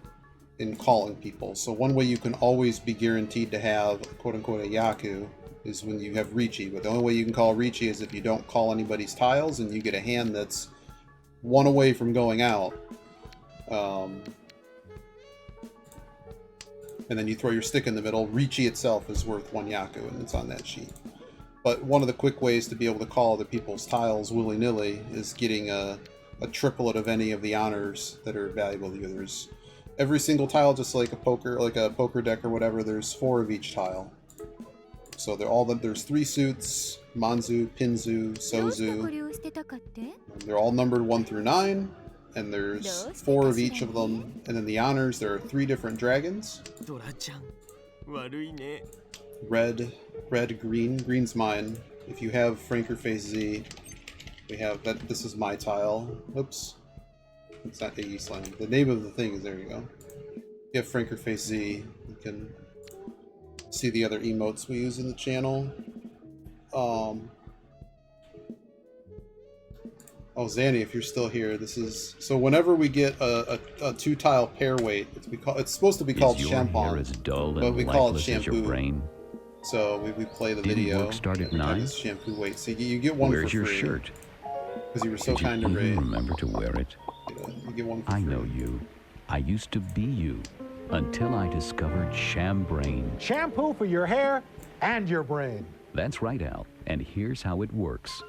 in calling people. So one way you can always be guaranteed to have quote-unquote a Yaku is when you have Riichi. But the only way you can call Riichi is if you don't call anybody's tiles and you get a hand that's one away from going out. And then you throw your stick in the middle. Riichi itself is worth 1 Yaku, and it's on that sheet. But one of the quick ways to be able to call other people's tiles willy-nilly is getting a triplet of any of the honors that are valuable to you. There's every single tile, just like a poker deck or whatever, there's 4 of each tile. So there's 3 suits: Manzu, Pinzu, Sozu. They're all numbered 1 through 9, and there's 4 of each of them. And then the honors, there are 3 different dragons. Red, green. Green's mine. If you have Franker Face Z, we have that. This is my tile. Oops. It's not AE Slam. The name of the thing is, there you go. If you have Franker Face Z, you can see the other emotes we use in the channel. Oh, Zanny, if you're still here, this is... So whenever we get a 2-tile pair weight, it's supposed to be called Shampoo, but we call it Shampoo. So we play the video. Start at 9? It's shampoo weight. So you get one Where's for free. Where's your shirt? Because you were so kind to Ray. Remember to wear it. You get one for free. I know you. I used to be you. Until I discovered ShamBrain. Shampoo for your hair and your brain. That's right, Al. And here's how it works.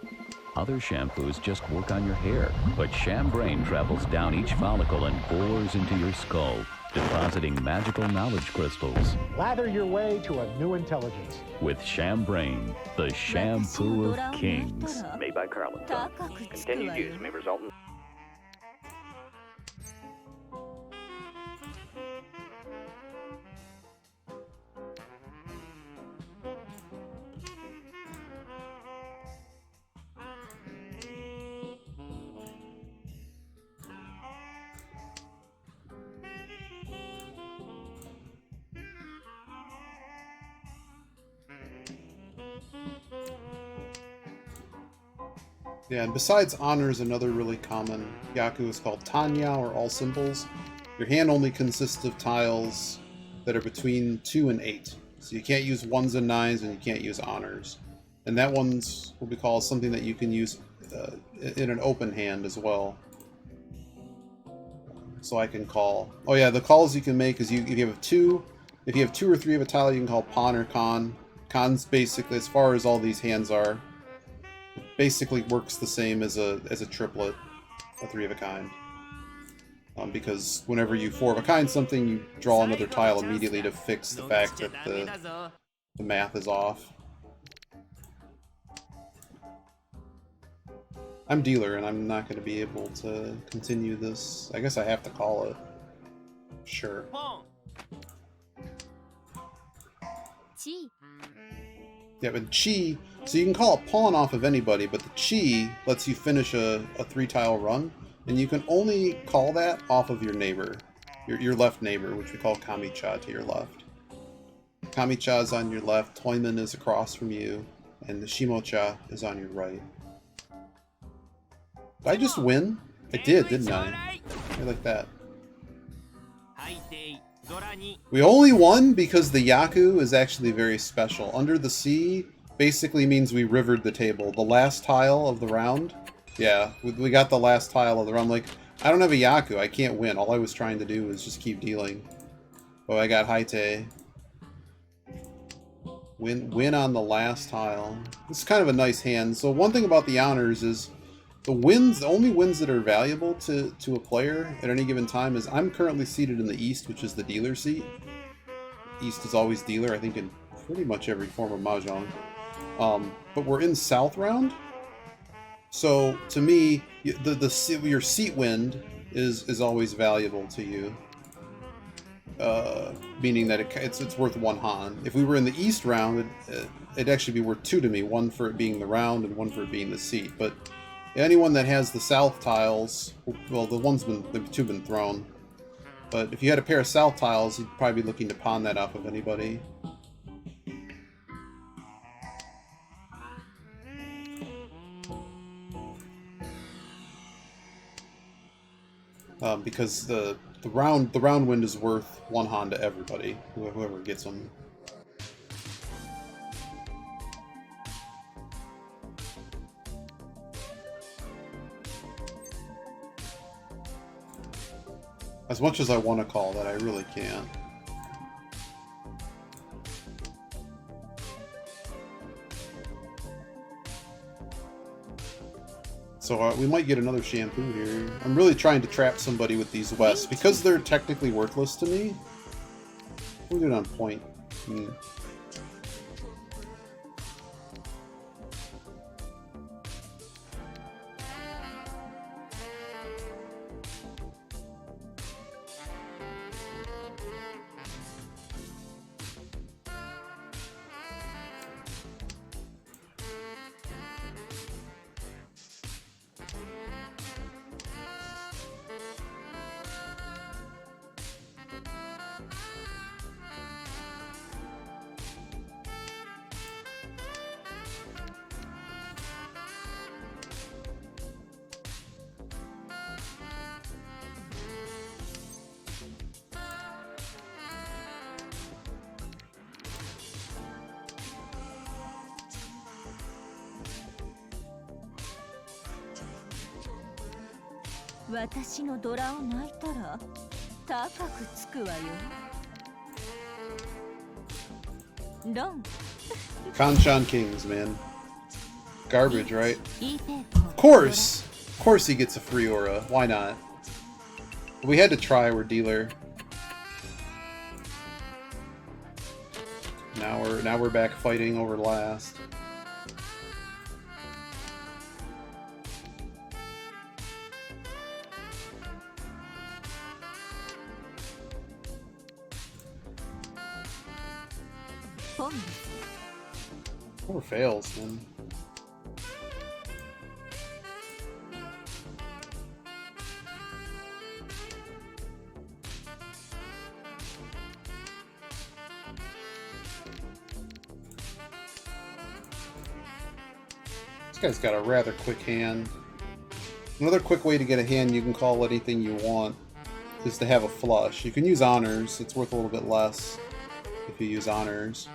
Other shampoos just work on your hair, but ShamBrain travels down each follicle and bores into your skull, depositing magical knowledge crystals. Lather your way to a new intelligence. With ShamBrain, the shampoo of kings. Made by Carlin. Continued use may result in... Yeah, and besides honors, another really common Yaku is called Tanya, or all symbols. Your hand only consists of tiles that are between 2 and 8. So you can't use 1s and 9s, and you can't use honors. And that one's what we call something that you can use in an open hand as well. So I can call... Oh yeah, the calls you can make is if you have 2 or 3 of a tile, you can call Pawn or Con. Con's basically, as far as all these hands are, basically works the same as a triplet, a 3 of a kind. Because whenever you 4 of a kind something, you draw another tile immediately to fix the fact that the math is off. I'm dealer, and I'm not going to be able to continue this. I guess I have to call it. Sure. Yeah, but Chi... So you can call a pawn off of anybody, but the Chi lets you finish a 3-tile run, and you can only call that off of your neighbor. Your left neighbor, which we call Kami-cha to your left. Kami-cha is on your left, Toiman is across from you, and the Shimo-cha is on your right. Did I just win? I did, didn't I? I like that. We only won because the Yaku is actually very special. Under the Sea basically means we rivered the table. The last tile of the round, yeah, we got the last tile of the round. Like, I don't have a Yaku, I can't win. All I was trying to do was just keep dealing. Oh, I got Haite. Win on the last tile. This is kind of a nice hand. So one thing about the honors is the only wins that are valuable to a player at any given time is I'm currently seated in the East, which is the dealer seat. East is always dealer, I think, in pretty much every form of Mahjong. But we're in South round, so to me, your seat wind is always valuable to you. meaning that it's worth 1 Han. If we were in the East round, it'd actually be worth 2 to me, 1 for it being the round and 1 for it being the seat. But anyone that has the South tiles, well, the 2 been thrown. But if you had a pair of South tiles, you'd probably be looking to pawn that off of anybody. Because the round wind is worth 1 Han to everybody, whoever gets them. As much as I want to call that, I really can't. So we might get another shampoo here. I'm really trying to trap somebody with these Wests. Because they're technically worthless to me, we're doing on point. Kanchan Kings, man. Garbage, right? Of course he gets a free aura. Why not? We had to try. We're dealer. Now we're back fighting over last. Poor fails, man. This guy's got a rather quick hand. Another quick way to get a hand you can call anything you want is to have a flush. You can use honors. It's worth a little bit less if you use honors.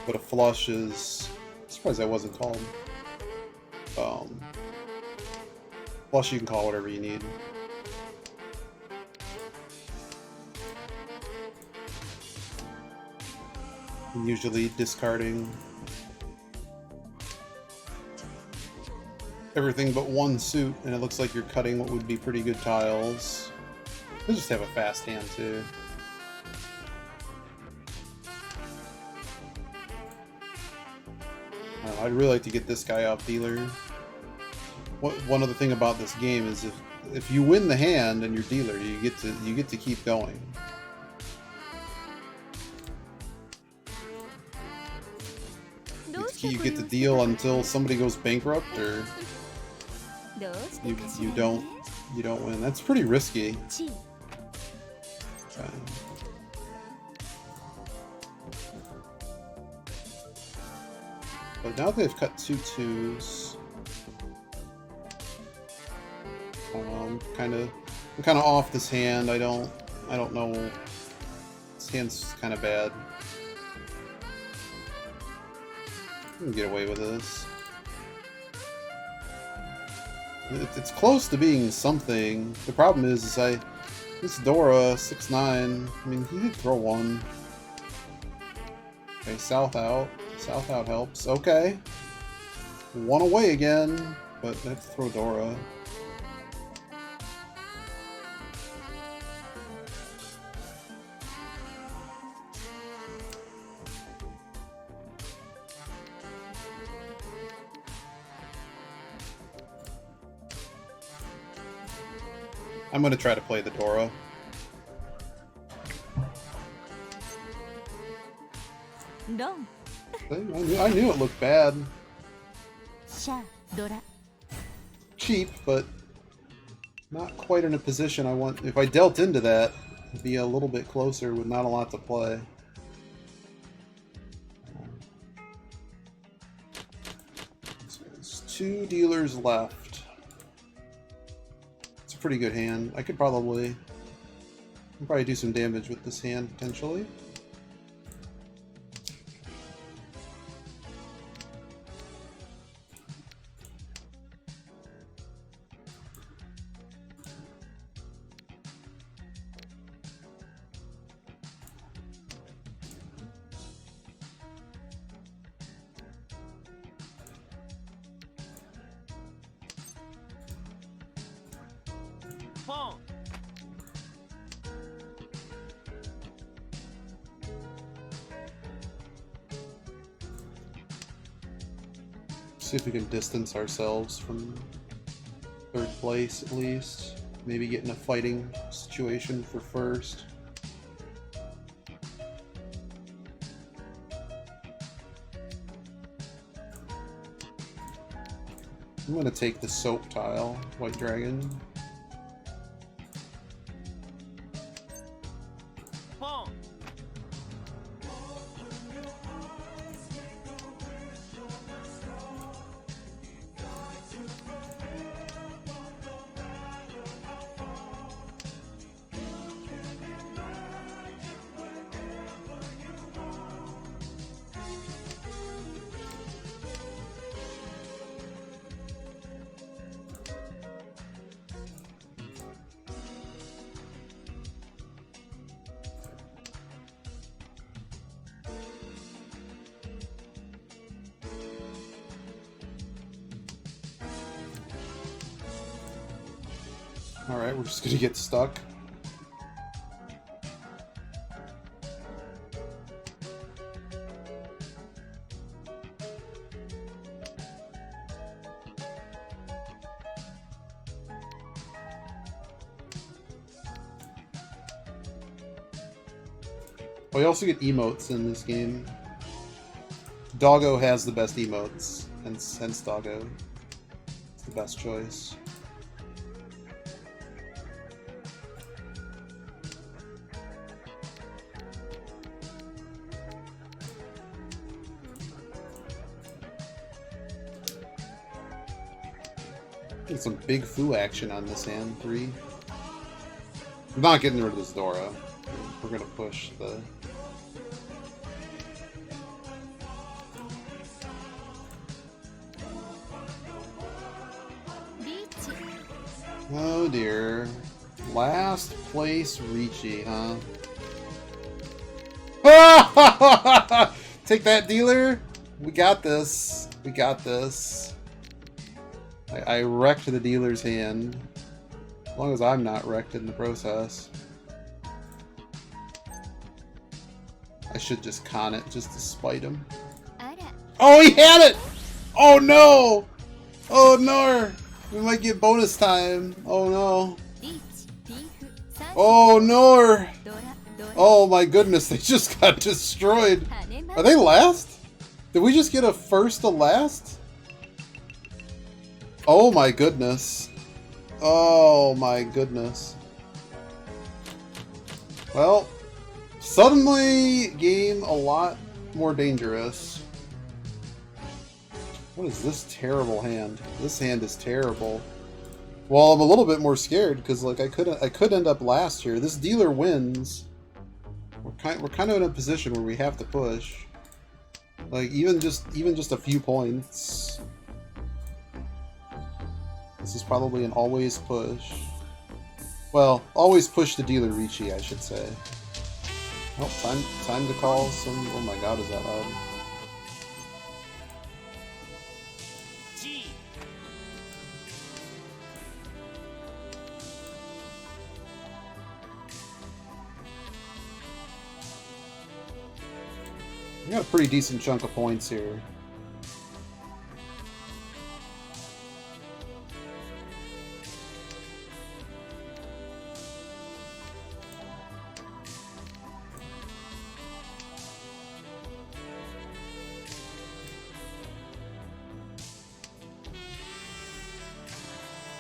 But a flush is... I'm surprised that wasn't called. Flush you can call whatever you need. And usually discarding everything but 1 suit, and it looks like you're cutting what would be pretty good tiles. They just have a fast hand too. I'd really like to get this guy off dealer. One other thing about this game is if you win the hand and you're dealer, you get to keep going. You get to deal until somebody goes bankrupt, or you don't win. That's pretty risky. Okay. But now they've cut 2 2s. I'm kind of off this hand. I don't know. This hand's kind of bad. I can get away with this. It's close to being something. The problem is this Dora 6/9. I mean, he did throw 1. Okay, south out. South out helps. Okay. 1 away again, but I have to throw Dora. I'm going to try to play the Dora. ロン I knew it looked bad. シャドラ Cheap, but not quite in a position I want. If I dealt into that, it'd be a little bit closer with not a lot to play. So there's 2 dealers left. It's a pretty good hand. I could probably do some damage with this hand, potentially. See if we can distance ourselves from 3rd place at least. Maybe get in a fighting situation for 1st. I'm gonna take the soap tile, White Dragon. Alright, we're just gonna get stuck. Oh, you also get emotes in this game. Doggo has the best emotes, hence Doggo. It's the best choice. Get some big foo action on this hand. 3. I'm not getting rid of this Dora. We're gonna push the... Oh dear. Last place Ricci, huh? Take that, dealer! We got this. We got this. I wrecked the dealer's hand. As long as I'm not wrecked in the process. I should just con it just to spite him. Oh, he had it! Oh no! Oh no! We might get bonus time. Oh no. Oh no! Oh my goodness, they just got destroyed. Are they last? Did we just get a 1st to last? Oh my goodness. Oh my goodness. Well, suddenly game a lot more dangerous. What is this terrible hand? This hand is terrible. Well, I'm a little bit more scared because like I could end up last here. This dealer wins. We're kind of in a position where we have to push. Like even just a few points. This is probably an always push. Well, always push the dealer Ricci, I should say. Oh, time to call some... Oh my god, is that loud? We got a pretty decent chunk of points here.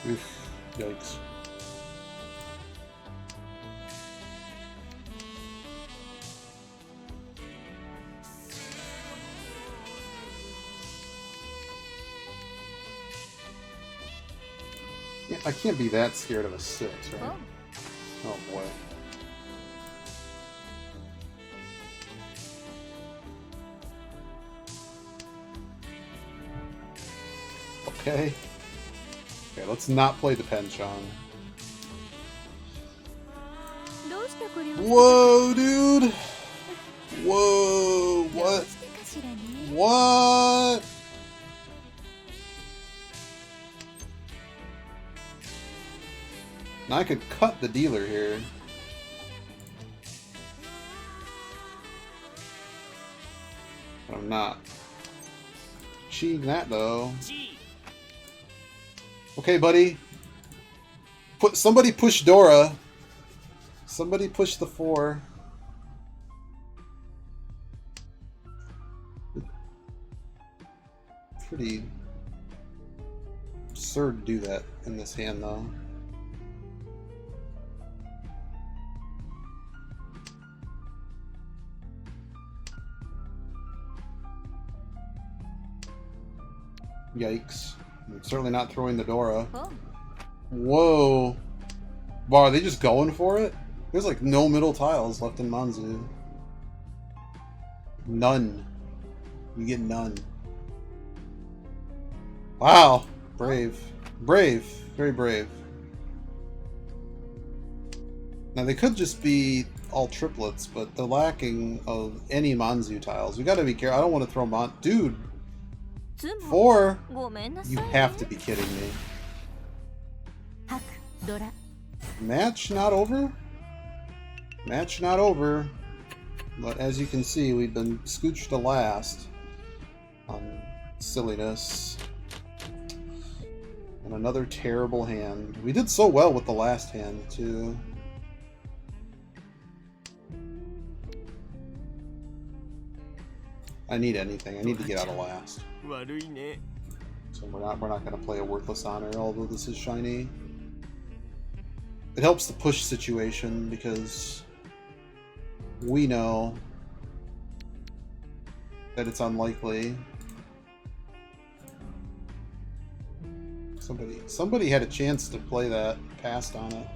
Oof, yikes. Yeah, I can't be that scared of a 6, right? Oh boy. Okay. Okay, let's not play the penchant. Whoa, dude! Whoa, what? What? Now I could cut the dealer here. But I'm not. Cheating that though. Okay, buddy. Somebody push Dora. Somebody push the 4. Pretty absurd to do that in this hand, though. Yikes. I'm certainly not throwing the Dora. Oh. Whoa. Wow, are they just going for it? There's like no middle tiles left in Manzu. None. You get none. Wow. Brave. Brave. Very brave. Now they could just be all triplets, but they're lacking of any Manzu tiles. We gotta be careful. I don't want to throw Dude! 4? You have to be kidding me. Match not over? Match not over. But as you can see, we've been scooched to last on silliness. And another terrible hand. We did so well with the last hand, too. I need anything. I need to get out of last. So we're not going to play a worthless honor, although this is shiny. It helps the push situation because we know that it's unlikely. Somebody had a chance to play that, passed on it.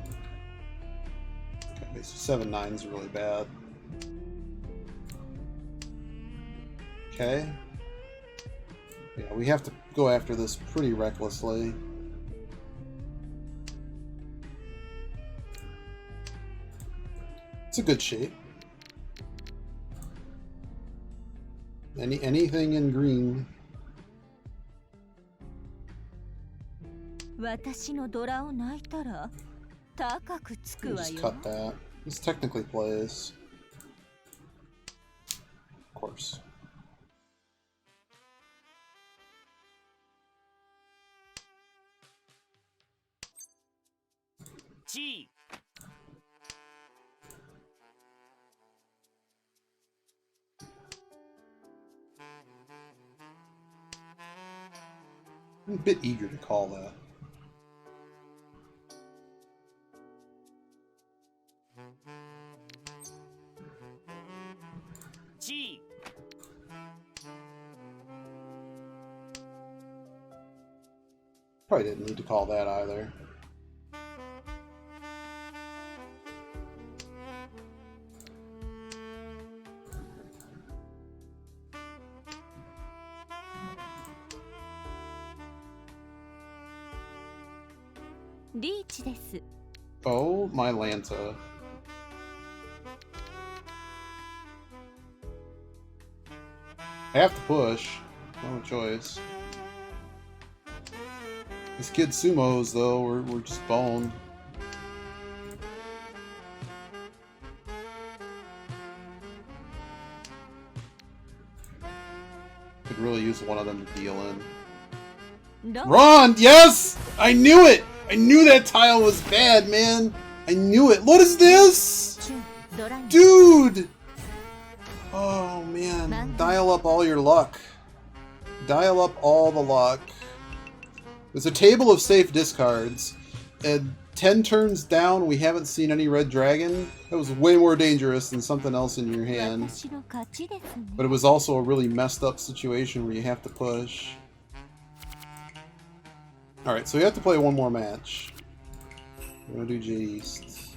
Okay, so 7-9 is really bad. Okay. Yeah, we have to go after this pretty recklessly. It's a good shape. Anything in green. Just cut that. This technically plays. Of course. G. I'm a bit eager to call that. G. Probably didn't need to call that either. Oh, my Lanta. I have to push. No choice. These kid sumos, though, we're just boned. Could really use one of them to deal in. Ron! Yes! I knew it! I knew that tile was bad, man! I knew it! What is this? Dude! Oh, man. Dial up all your luck. Dial up all the luck. There's a table of safe discards, and 10 turns down, we haven't seen any red dragon. That was way more dangerous than something else in your hand. 私の勝ちですね。 But it was also a really messed up situation where you have to push. Alright, so we have to play one more match. We're gonna do Jade East.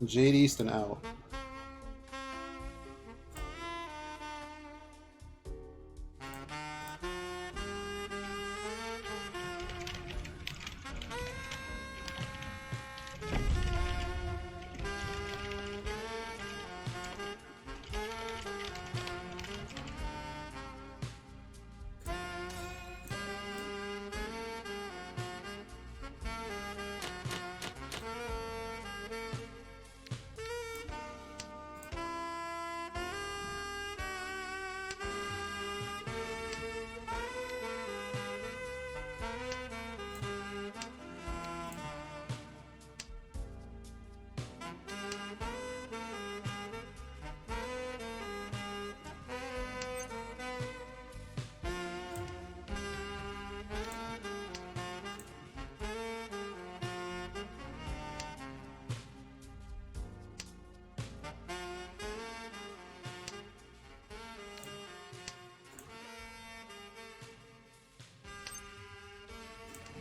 Jade East and out.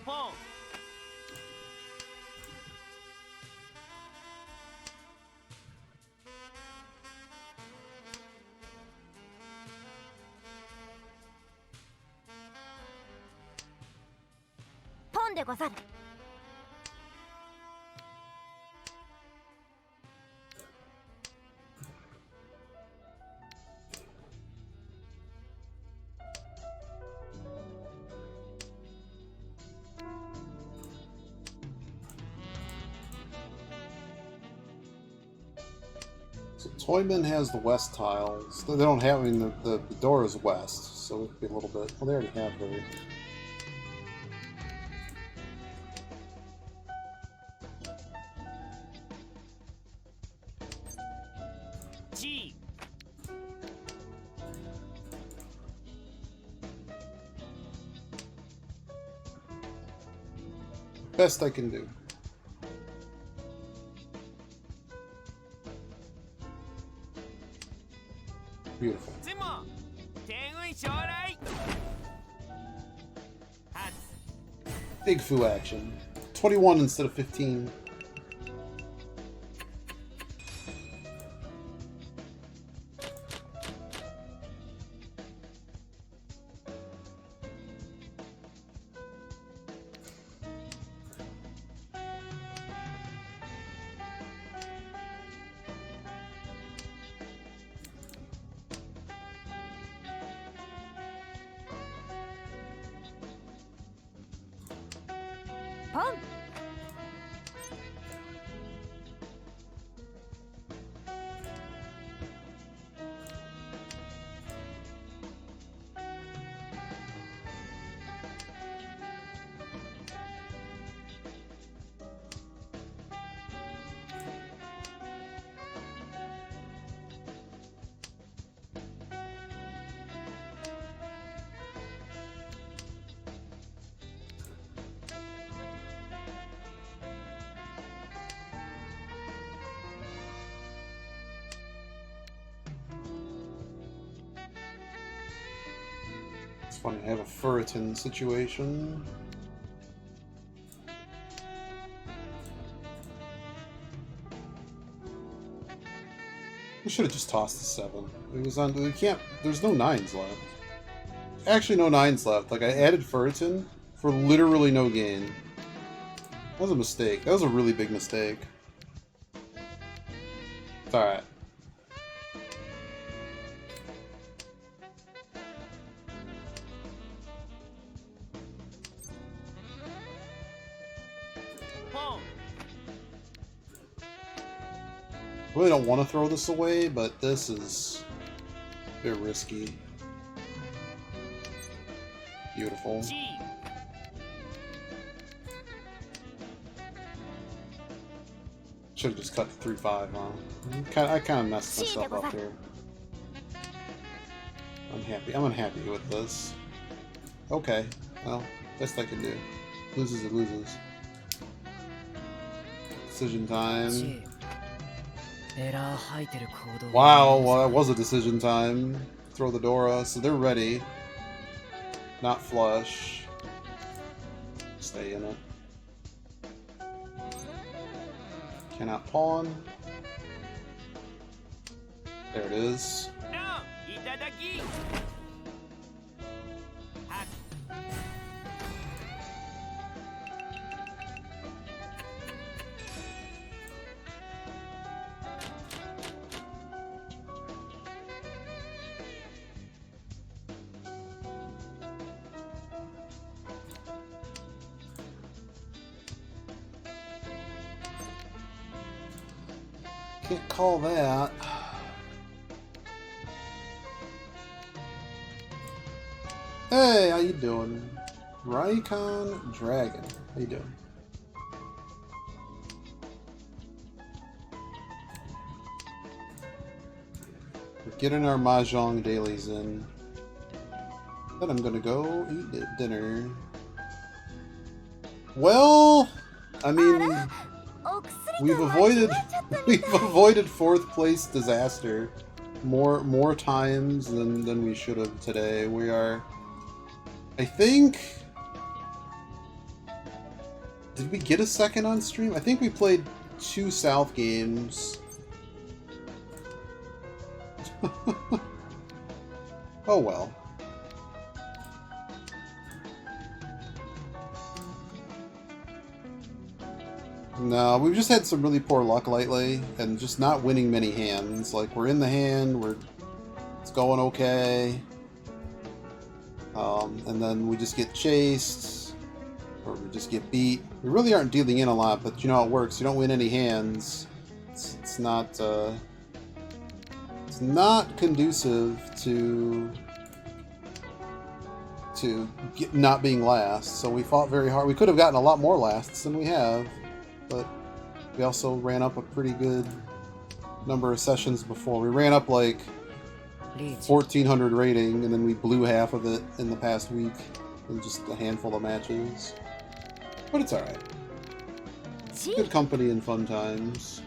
Boom. ポンでござる。So Toyman has the west tiles. They don't have, I mean, the door is west, so it could be a little bit. Well, they already have their. G. Best I can do. Beautiful. ズモ天運将来発 Big Fu action. 21 instead of 15. It's funny, I have a Furiton situation. We should have just tossed the 7. It was on. We can't. There's no 9s left. Actually, no 9s left. Like, I added Furiton for literally no gain. That was a mistake. That was a really big mistake. It's alright. Boom. Really don't want to throw this away, but this is a bit risky. Beautiful. G. Should have just cut to 3-5, huh? I kind of messed myself up here. I'm happy. I'm unhappy with this. Okay. Well, Best I can do. Loses, it loses. Decision time. Wow, well that was a decision time. Throw the Dora, so they're ready. Not flush. Stay in it. Cannot pawn. There it is. Can't call that. Hey, how you doing? Rykon Dragon. How you doing? We're getting our Mahjong dailies in. Then I'm gonna go eat dinner. Well, I mean, we've avoided fourth place disaster more times than we should have today. We are, I think, did we get a second on stream? I think we played 2 South games. Oh well. No, we've just had some really poor luck lately, and just not winning many hands. Like, we're in the hand, it's going okay, and then we just get chased, or we just get beat. We really aren't dealing in a lot, but you know how it works. You don't win any hands. It's not conducive to not being last. So we fought very hard. We could have gotten a lot more lasts than we have. But we also ran up a pretty good number of sessions before. We ran up like 1,400 rating, and then we blew half of it in the past week in just a handful of matches. But it's alright. Good company and fun times.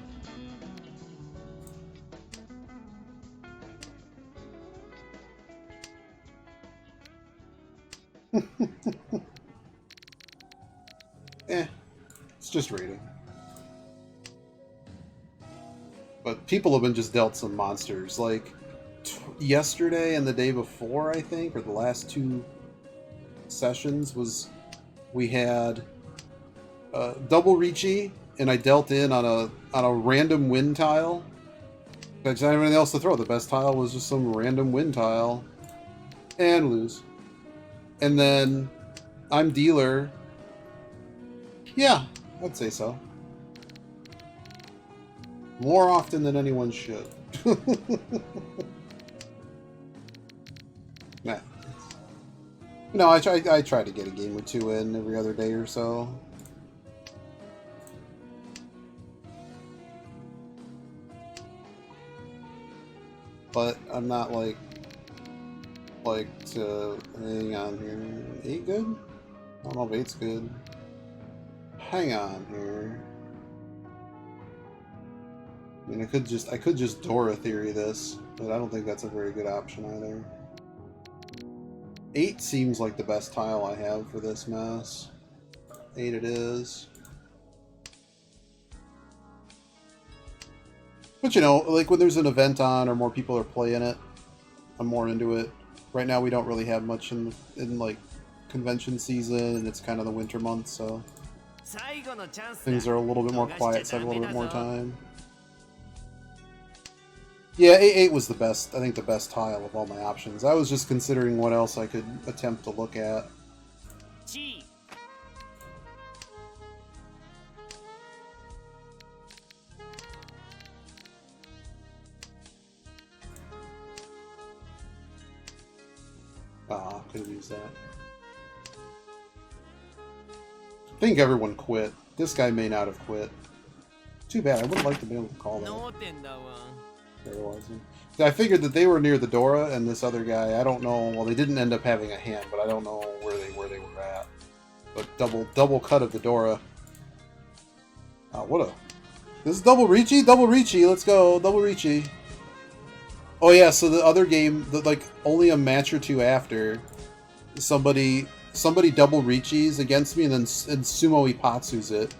It's just rating. But people have been just dealt some monsters. Like, yesterday and the day before, I think, or the last 2 sessions, we had double Ricci, and I dealt in on a random win tile. I didn't have anything else to throw. The best tile was just some random win tile. And lose. And then I'm dealer. Yeah, I'd say so. More often than anyone should. Nah. No, I try to get a game or 2 in every other day or so. But I'm not like to hang on here. 8 good? I don't know if 8's good. Hang on here. I mean, I could just Dora theory this, but I don't think that's a very good option either. 8 seems like the best tile I have for this mess. 8 it is. But you know, like when there's an event on or more people are playing it, I'm more into it. Right now we don't really have much in like convention season, and it's kind of the winter months, so things are a little bit more quiet, so I have a little bit more time. Yeah, 8 was the best, I think the best tile of all my options. I was just considering what else I could attempt to look at. Ah, could have used that. I think everyone quit. This guy may not have quit. Too bad, I would like to be able to call that. I figured that they were near the Dora, and this other guy, I don't know, well they didn't end up having a hand, but I don't know where they were at. But double cut of the Dora. This is double Reachy? Double Reachy, let's go, double Reachy. Oh yeah, so the other game, like only a match or two after, somebody double Reachies against me and then Sumo Ipatsu's it.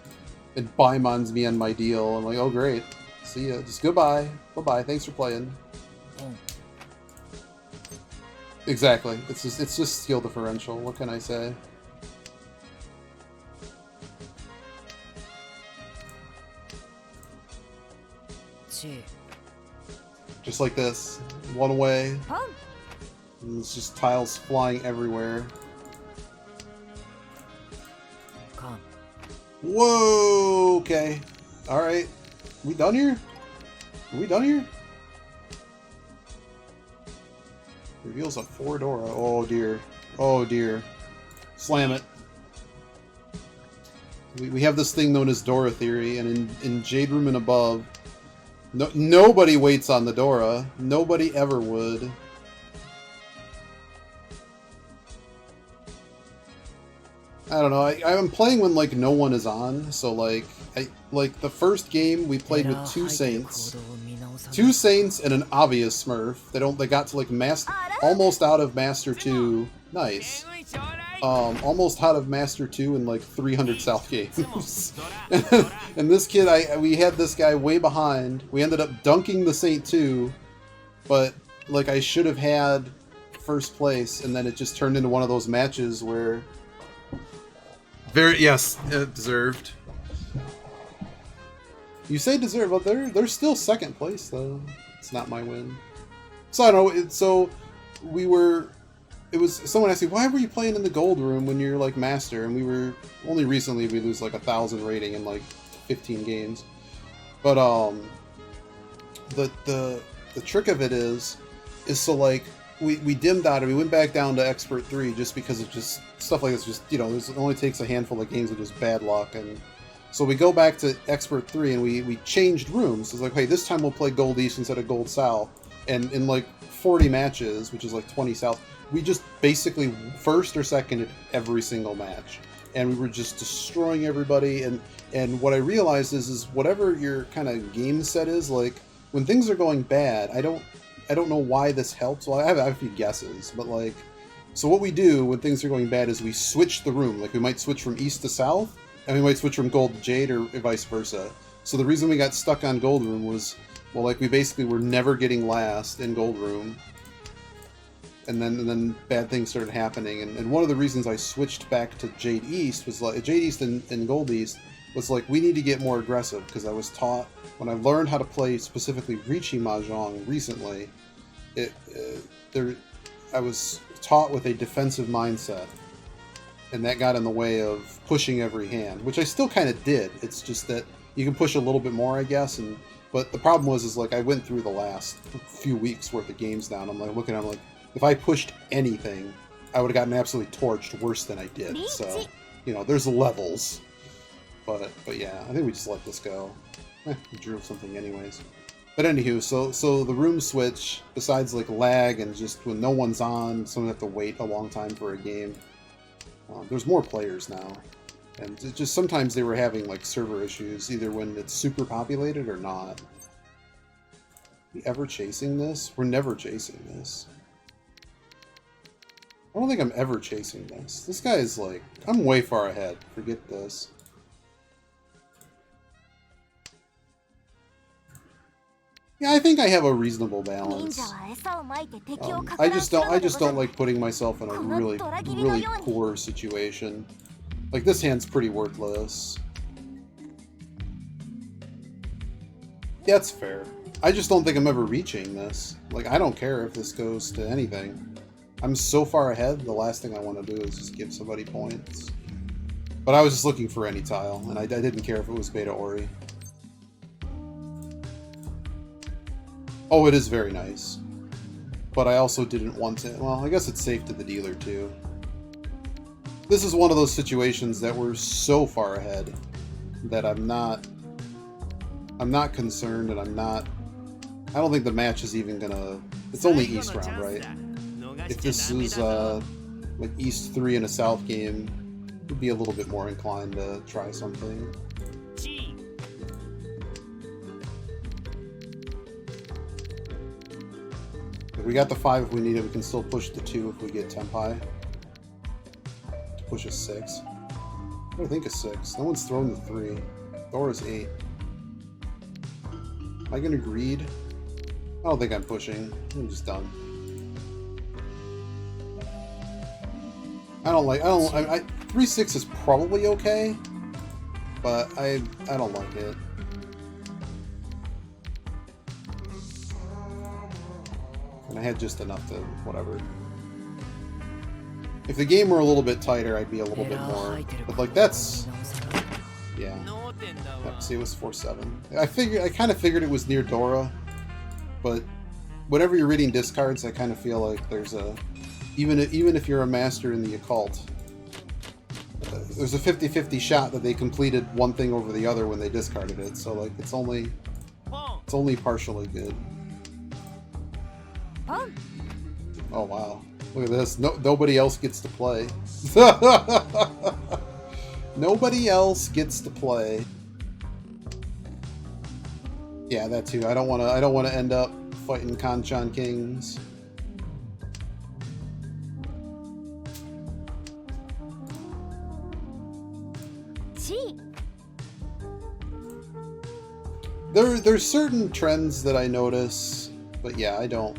It Baimons me on my deal. I'm like, oh great. See ya. Just goodbye. Bye-bye. Thanks for playing. Exactly. It's just skill differential. What can I say? Just like this. One way. And it's just tiles flying everywhere. Whoa! Okay. Alright. We done here? Are we done here? Reveals a 4 Dora. Oh dear. Oh dear. Slam it. We have this thing known as Dora Theory, and in Jade Room and above, nobody waits on the Dora. Nobody ever would. I don't know. I'm playing when like no one is on, so like the first game we played with 2 Saints. 2 Saints and an obvious Smurf. They got to like almost out of Master 2. Nice. Almost out of Master 2 in like 300 South games. And this kid, we had this guy way behind. We ended up dunking the Saint 2, but like I should have had first place, and then it just turned into one of those matches where deserved. You say deserve, but they're still second place though. It's not my win. So I don't know. It was someone asked me, why were you playing in the gold room when you're like master? And we were only recently we lose like 1,000 rating in like 15 games. But the trick of it is so like we dimmed out and we went back down to Expert 3 just because of just stuff like this. Just, you know, it only takes a handful of games of just bad luck. And so we go back to Expert 3 and we changed rooms. It's like, hey, this time we'll play Gold East instead of Gold South. And in like 40 matches, which is like 20 South, we just basically first or seconded every single match. And we were just destroying everybody. And what I realized is whatever your kind of game set is, like when things are going bad, I don't know why this helps. Well, I have a few guesses, but like, so what we do when things are going bad is we switch the room. Like we might switch from East to South, and we might switch from Gold to Jade, or vice versa. So the reason we got stuck on Gold Room was, well, like we basically were never getting last in Gold Room. And then bad things started happening. And one of the reasons I switched back to Jade East was like, Jade East and Gold East was like, we need to get more aggressive, because I was taught, when I learned how to play specifically Riichi Mahjong recently, I was taught with a defensive mindset, and that got in the way of pushing every hand, which I still kind of did. It's just that you can push a little bit more, I guess, but the problem was like I went through the last few weeks worth of games now, and I'm like looking at it, I'm like, if I pushed anything, I would have gotten absolutely torched worse than I did. So, you know, there's levels. But yeah, I think we just let this go. We drew something anyways. But anywho, so the room switch, besides like lag and just when no one's on, someone have to wait a long time for a game. There's more players now. And it just sometimes they were having like server issues, either when it's super populated or not. We ever chasing this? We're never chasing this. I don't think I'm ever chasing this. This guy is like, I'm way far ahead. Forget this. Yeah, I think I have a reasonable balance. I just don't like putting myself in a really poor situation. Like this hand's pretty worthless. Yeah, it's fair. I just don't think I'm ever reaching this. Like, I don't care if this goes to anything. I'm so far ahead, the last thing I want to do is just give somebody points. But I was just looking for any tile, and I didn't care if it was Beta Ori. Oh, it is very nice. But I also didn't want to... Well, I guess it's safe to the dealer, too. This is one of those situations that we're so far ahead that I'm not concerned, and I don't think the match is even gonna... It's only East round, right? If this is like East 3 in a South game, would be a little bit more inclined to try something. G. If we got the 5 if we need it, we can still push the 2 if we get Tempai. To push a 6. I don't think a 6. No one's thrown the 3. Thora's 8. Am I gonna greed? I don't think I'm pushing. I'm just done. I 3-6 is probably okay, but I don't like it. And I had just enough to whatever. If the game were a little bit tighter, I'd be a little bit more. But like that's yeah. See, it was 4-7. I kind of figured it was near Dora, but whenever you're reading discards, I kind of feel like there's a even if you're a master in the occult, there's a 50-50 shot that they completed one thing over the other when they discarded it. So like it's only partially good. Oh wow. Look at this. Nobody else gets to play. Nobody else gets to play. Yeah, that too. I don't want to end up fighting Kanchan Kings. There's certain trends that I notice, but yeah, I don't.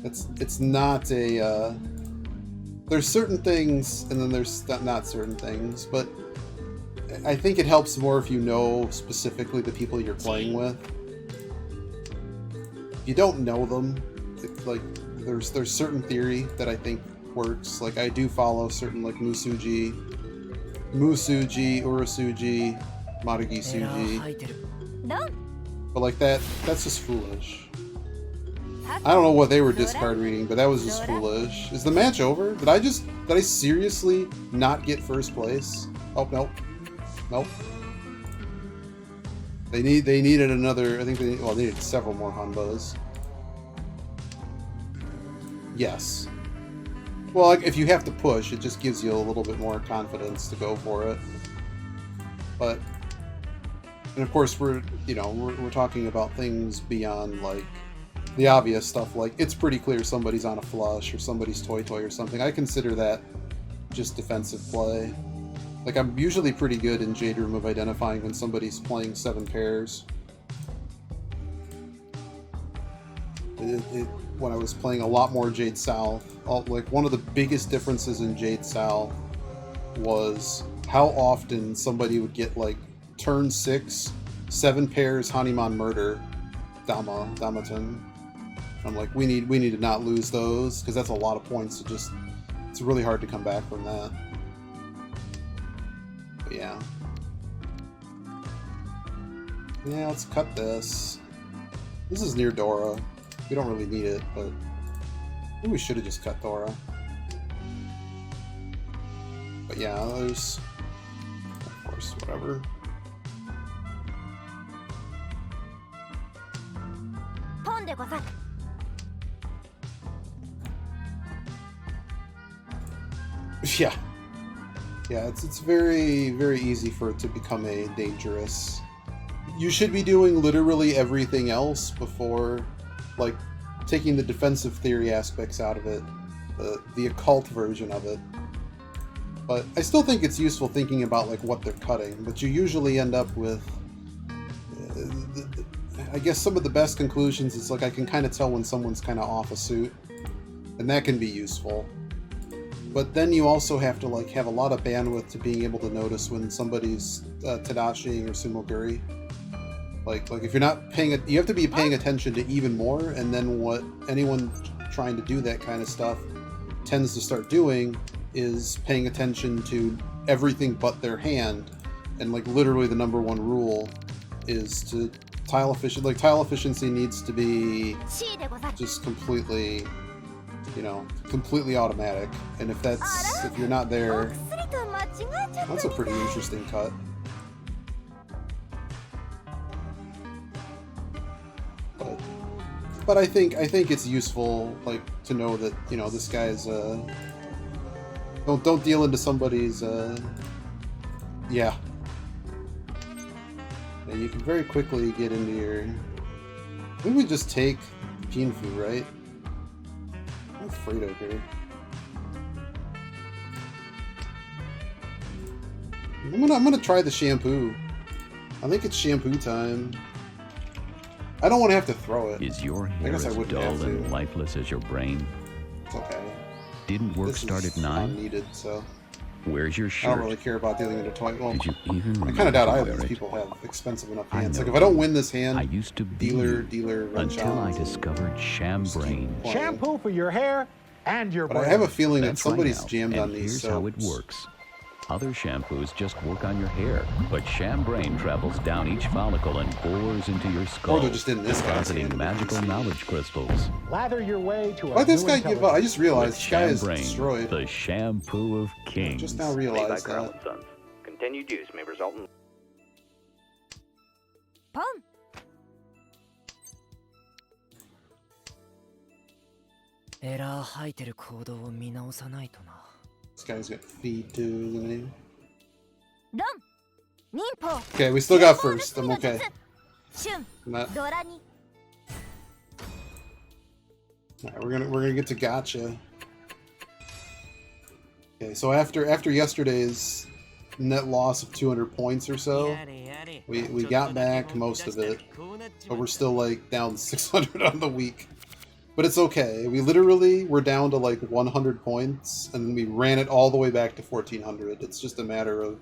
It's not a. There's certain things, and then there's not certain things, but I think it helps more if you know specifically the people you're playing with. If you don't know them, it's like there's certain theory that I think works. Like I do follow certain like Musuji, Urasuji, Maragi Suji. But like that's just foolish. I don't know what they were discard reading, but that was just foolish. Is the match over? Did I seriously not get first place? Oh nope. They needed another. I think they needed several more Hanbas. Yes. Well, like, if you have to push, it just gives you a little bit more confidence to go for it. But, and of course, we're talking about things beyond like the obvious stuff. Like it's pretty clear somebody's on a flush or somebody's toy or something. I consider that just defensive play. Like I'm usually pretty good in Jade Room of identifying when somebody's playing 7 pairs. When I was playing a lot more Jade South, like one of the biggest differences in Jade South was how often somebody would get like turn 6, 7 pairs Hanuman Murder, Damaton. I'm like, we need to not lose those because that's a lot of points. It's really hard to come back from that. But yeah. Yeah, let's cut this. This is near Dora. We don't really need it, but maybe we should have just cut Dora. But yeah, there's, of course, whatever. Yeah. Yeah, it's very, very easy for it to become a dangerous. You should be doing literally everything else before, like, taking the defensive theory aspects out of it, the occult version of it. But I still think it's useful thinking about, like, what they're cutting, but you usually end up with, I guess some of the best conclusions is, like, I can kind of tell when someone's kind of off a suit, and that can be useful. But then you also have to like have a lot of bandwidth to being able to notice when somebody's Tadashi or Sumoguri. Like if you're not paying it, you have to be paying attention to even more. And then what anyone trying to do that kind of stuff tends to start doing is paying attention to everything but their hand. And like literally the #1 rule is to tile efficient. Like tile efficiency needs to be just completely. Completely automatic, and if you're not there, that's a pretty interesting cut. But I think it's useful, like, to know that this guy is the Don't deal into somebody's yeah. Yeah, you can very quickly get into your. Maybe we just take Jinfu, right? I'm afraid of here. I'm gonna try the shampoo. I think it's shampoo time. I don't want to have to throw it. Is your hair guess I as wouldn't dull have to. and lifeless as your brain? It's okay. Didn't work This start is at 9? unneeded, so Where's your I shirt? don't really care about dealing into toy. Well, Did you even I remember kind of doubt to either wear these it? people have expensive enough I hands. Like know if I don't you. win this hand, I used to be dealer, run until I challenge. discovered Sham Just keep Brain. playing. Shampoo for your hair and your But brain. I have a feeling that That's right, somebody's Al. jammed and on these here's how it soaps. works. Other shampoos just work on your hair, but Sham Brain travels down each follicle and bores into your skull, Or they're just in this guy's depositing hand. magical knowledge crystals. Lather your way to a Why'd this new guy give up? I just realized With this guy Sham is Brain, destroyed. the shampoo of kings. Just now Made by realized Carl that. and Sons. Continued use may result in ポン エラー吐いてる行動を見直さないとな。 This guy's got feed too, isn't he? ロン忍法 Okay, we still got first. I'm okay. 春 I'm not- ドラに Alright, we're gonna get to gotcha. Okay, so after yesterday's net loss of 200 points or so, we got back most of it, but we're still like down 600 on the week. But it's okay. We literally were down to like 100 points, and then we ran it all the way back to 1400. It's just a matter of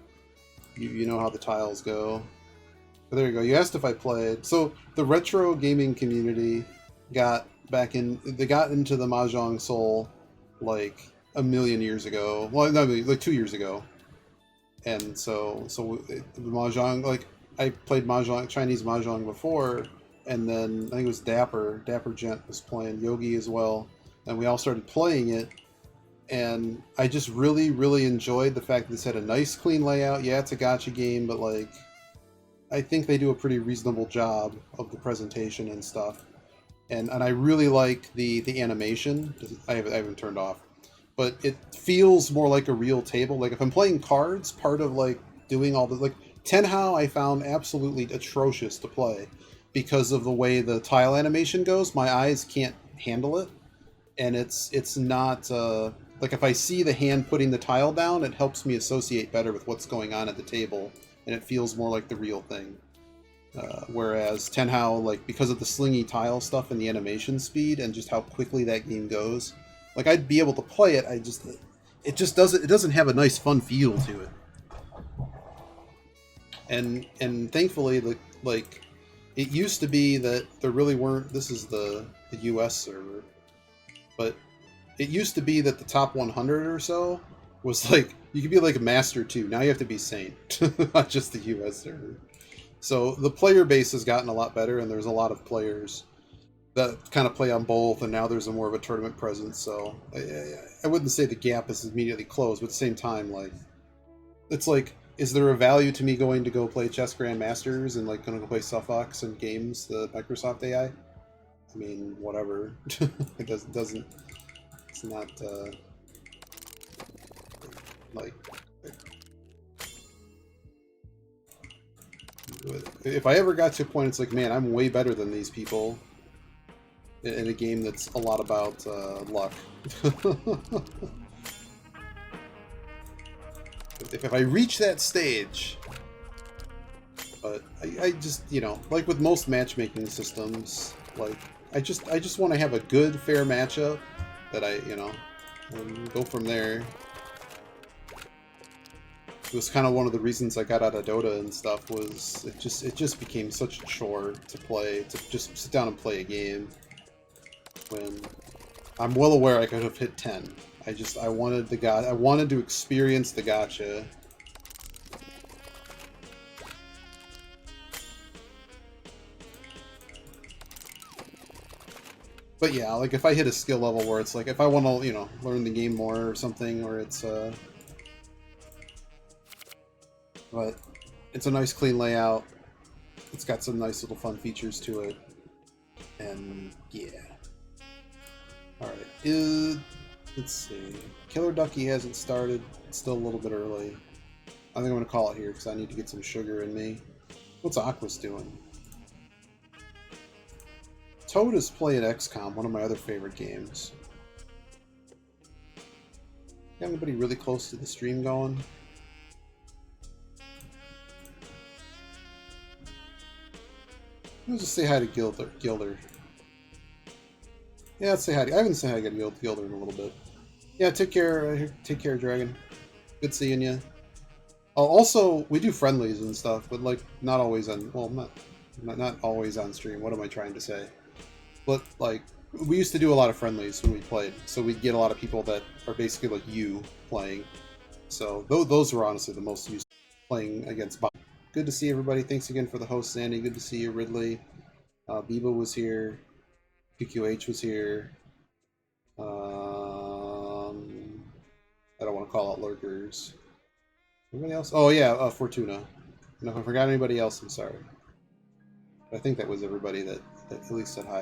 you know how the tiles go. But there you go. You asked if I played. So the retro gaming community got back in. They got into the Mahjong Soul like a million years ago. Well, no, like 2 years ago. And so the Mahjong, like I played Mahjong, Chinese Mahjong before, and then I think it was Dapper Gent was playing Yogi as well, and we all started playing it. And I just really, really enjoyed the fact that this had a nice, clean layout. Yeah, it's a gacha game, but like, I think they do a pretty reasonable job of the presentation and stuff. And I really like the animation. I haven't turned off, but it feels more like a real table. Like if I'm playing cards, part of like doing all the like Tenhao, I found absolutely atrocious to play because of the way the tile animation goes. My eyes can't handle it, and it's not like if I see the hand putting the tile down, it helps me associate better with what's going on at the table, and it feels more like the real thing. Whereas Tenhao, like because of the slingy tile stuff and the animation speed and just how quickly that game goes, like I'd be able to play it. It just doesn't have a nice fun feel to it. And thankfully, like it used to be that there really weren't. This is the U.S. server, but it used to be that the top 100 or so was like you could be like a master too. Now you have to be Saint, not just the U.S. server. So the player base has gotten a lot better, and there's a lot of players that kind of play on both, and now there's a more of a tournament presence. So I wouldn't say the gap is immediately closed, but at the same time, like it's like, is there a value to me going to go play Chess Grandmasters and like going to go play Suffox and games, the Microsoft AI? I mean, whatever. It doesn't. It's not like. If I ever got to a point, it's like, man, I'm way better than these people in a game that's a lot about luck. If I reach that stage, but I just, you know, like with most matchmaking systems, like I just want to have a good, fair matchup that and go from there. It was kind of one of the reasons I got out of Dota and stuff. Was it just became such a chore to play, to just sit down and play a game. When I'm well aware I could have hit 10. I wanted to experience the gacha. But yeah, like if I hit a skill level where it's like if I want to, you know, learn the game more or something, or it's but it's a nice clean layout. It's got some nice little fun features to it. And yeah. Alright. Let's see. Killer Ducky hasn't started. It's still a little bit early. I think I'm going to call it here because I need to get some sugar in me. What's Aquas doing? Toad is playing XCOM, one of my other favorite games. Got anybody really close to the stream going? Let's just say hi to Gilder. Yeah, let's say hi. I haven't said hi to Gilder in a little bit. Yeah, take care, Dragon. Good seeing you. Oh, also, we do friendlies and stuff, but like not always on. Well, not always on stream. What am I trying to say? But like, we used to do a lot of friendlies when we played, so we'd get a lot of people that are basically like you playing. So those were honestly the most used playing against bots. Good to see everybody. Thanks again for the host, Sandy. Good to see you, Ridley. Biba was here. PQH was here. I don't want to call out lurkers. Anybody else? Oh yeah, Fortuna. And if I forgot anybody else, I'm sorry. But I think that was everybody that at least said hi.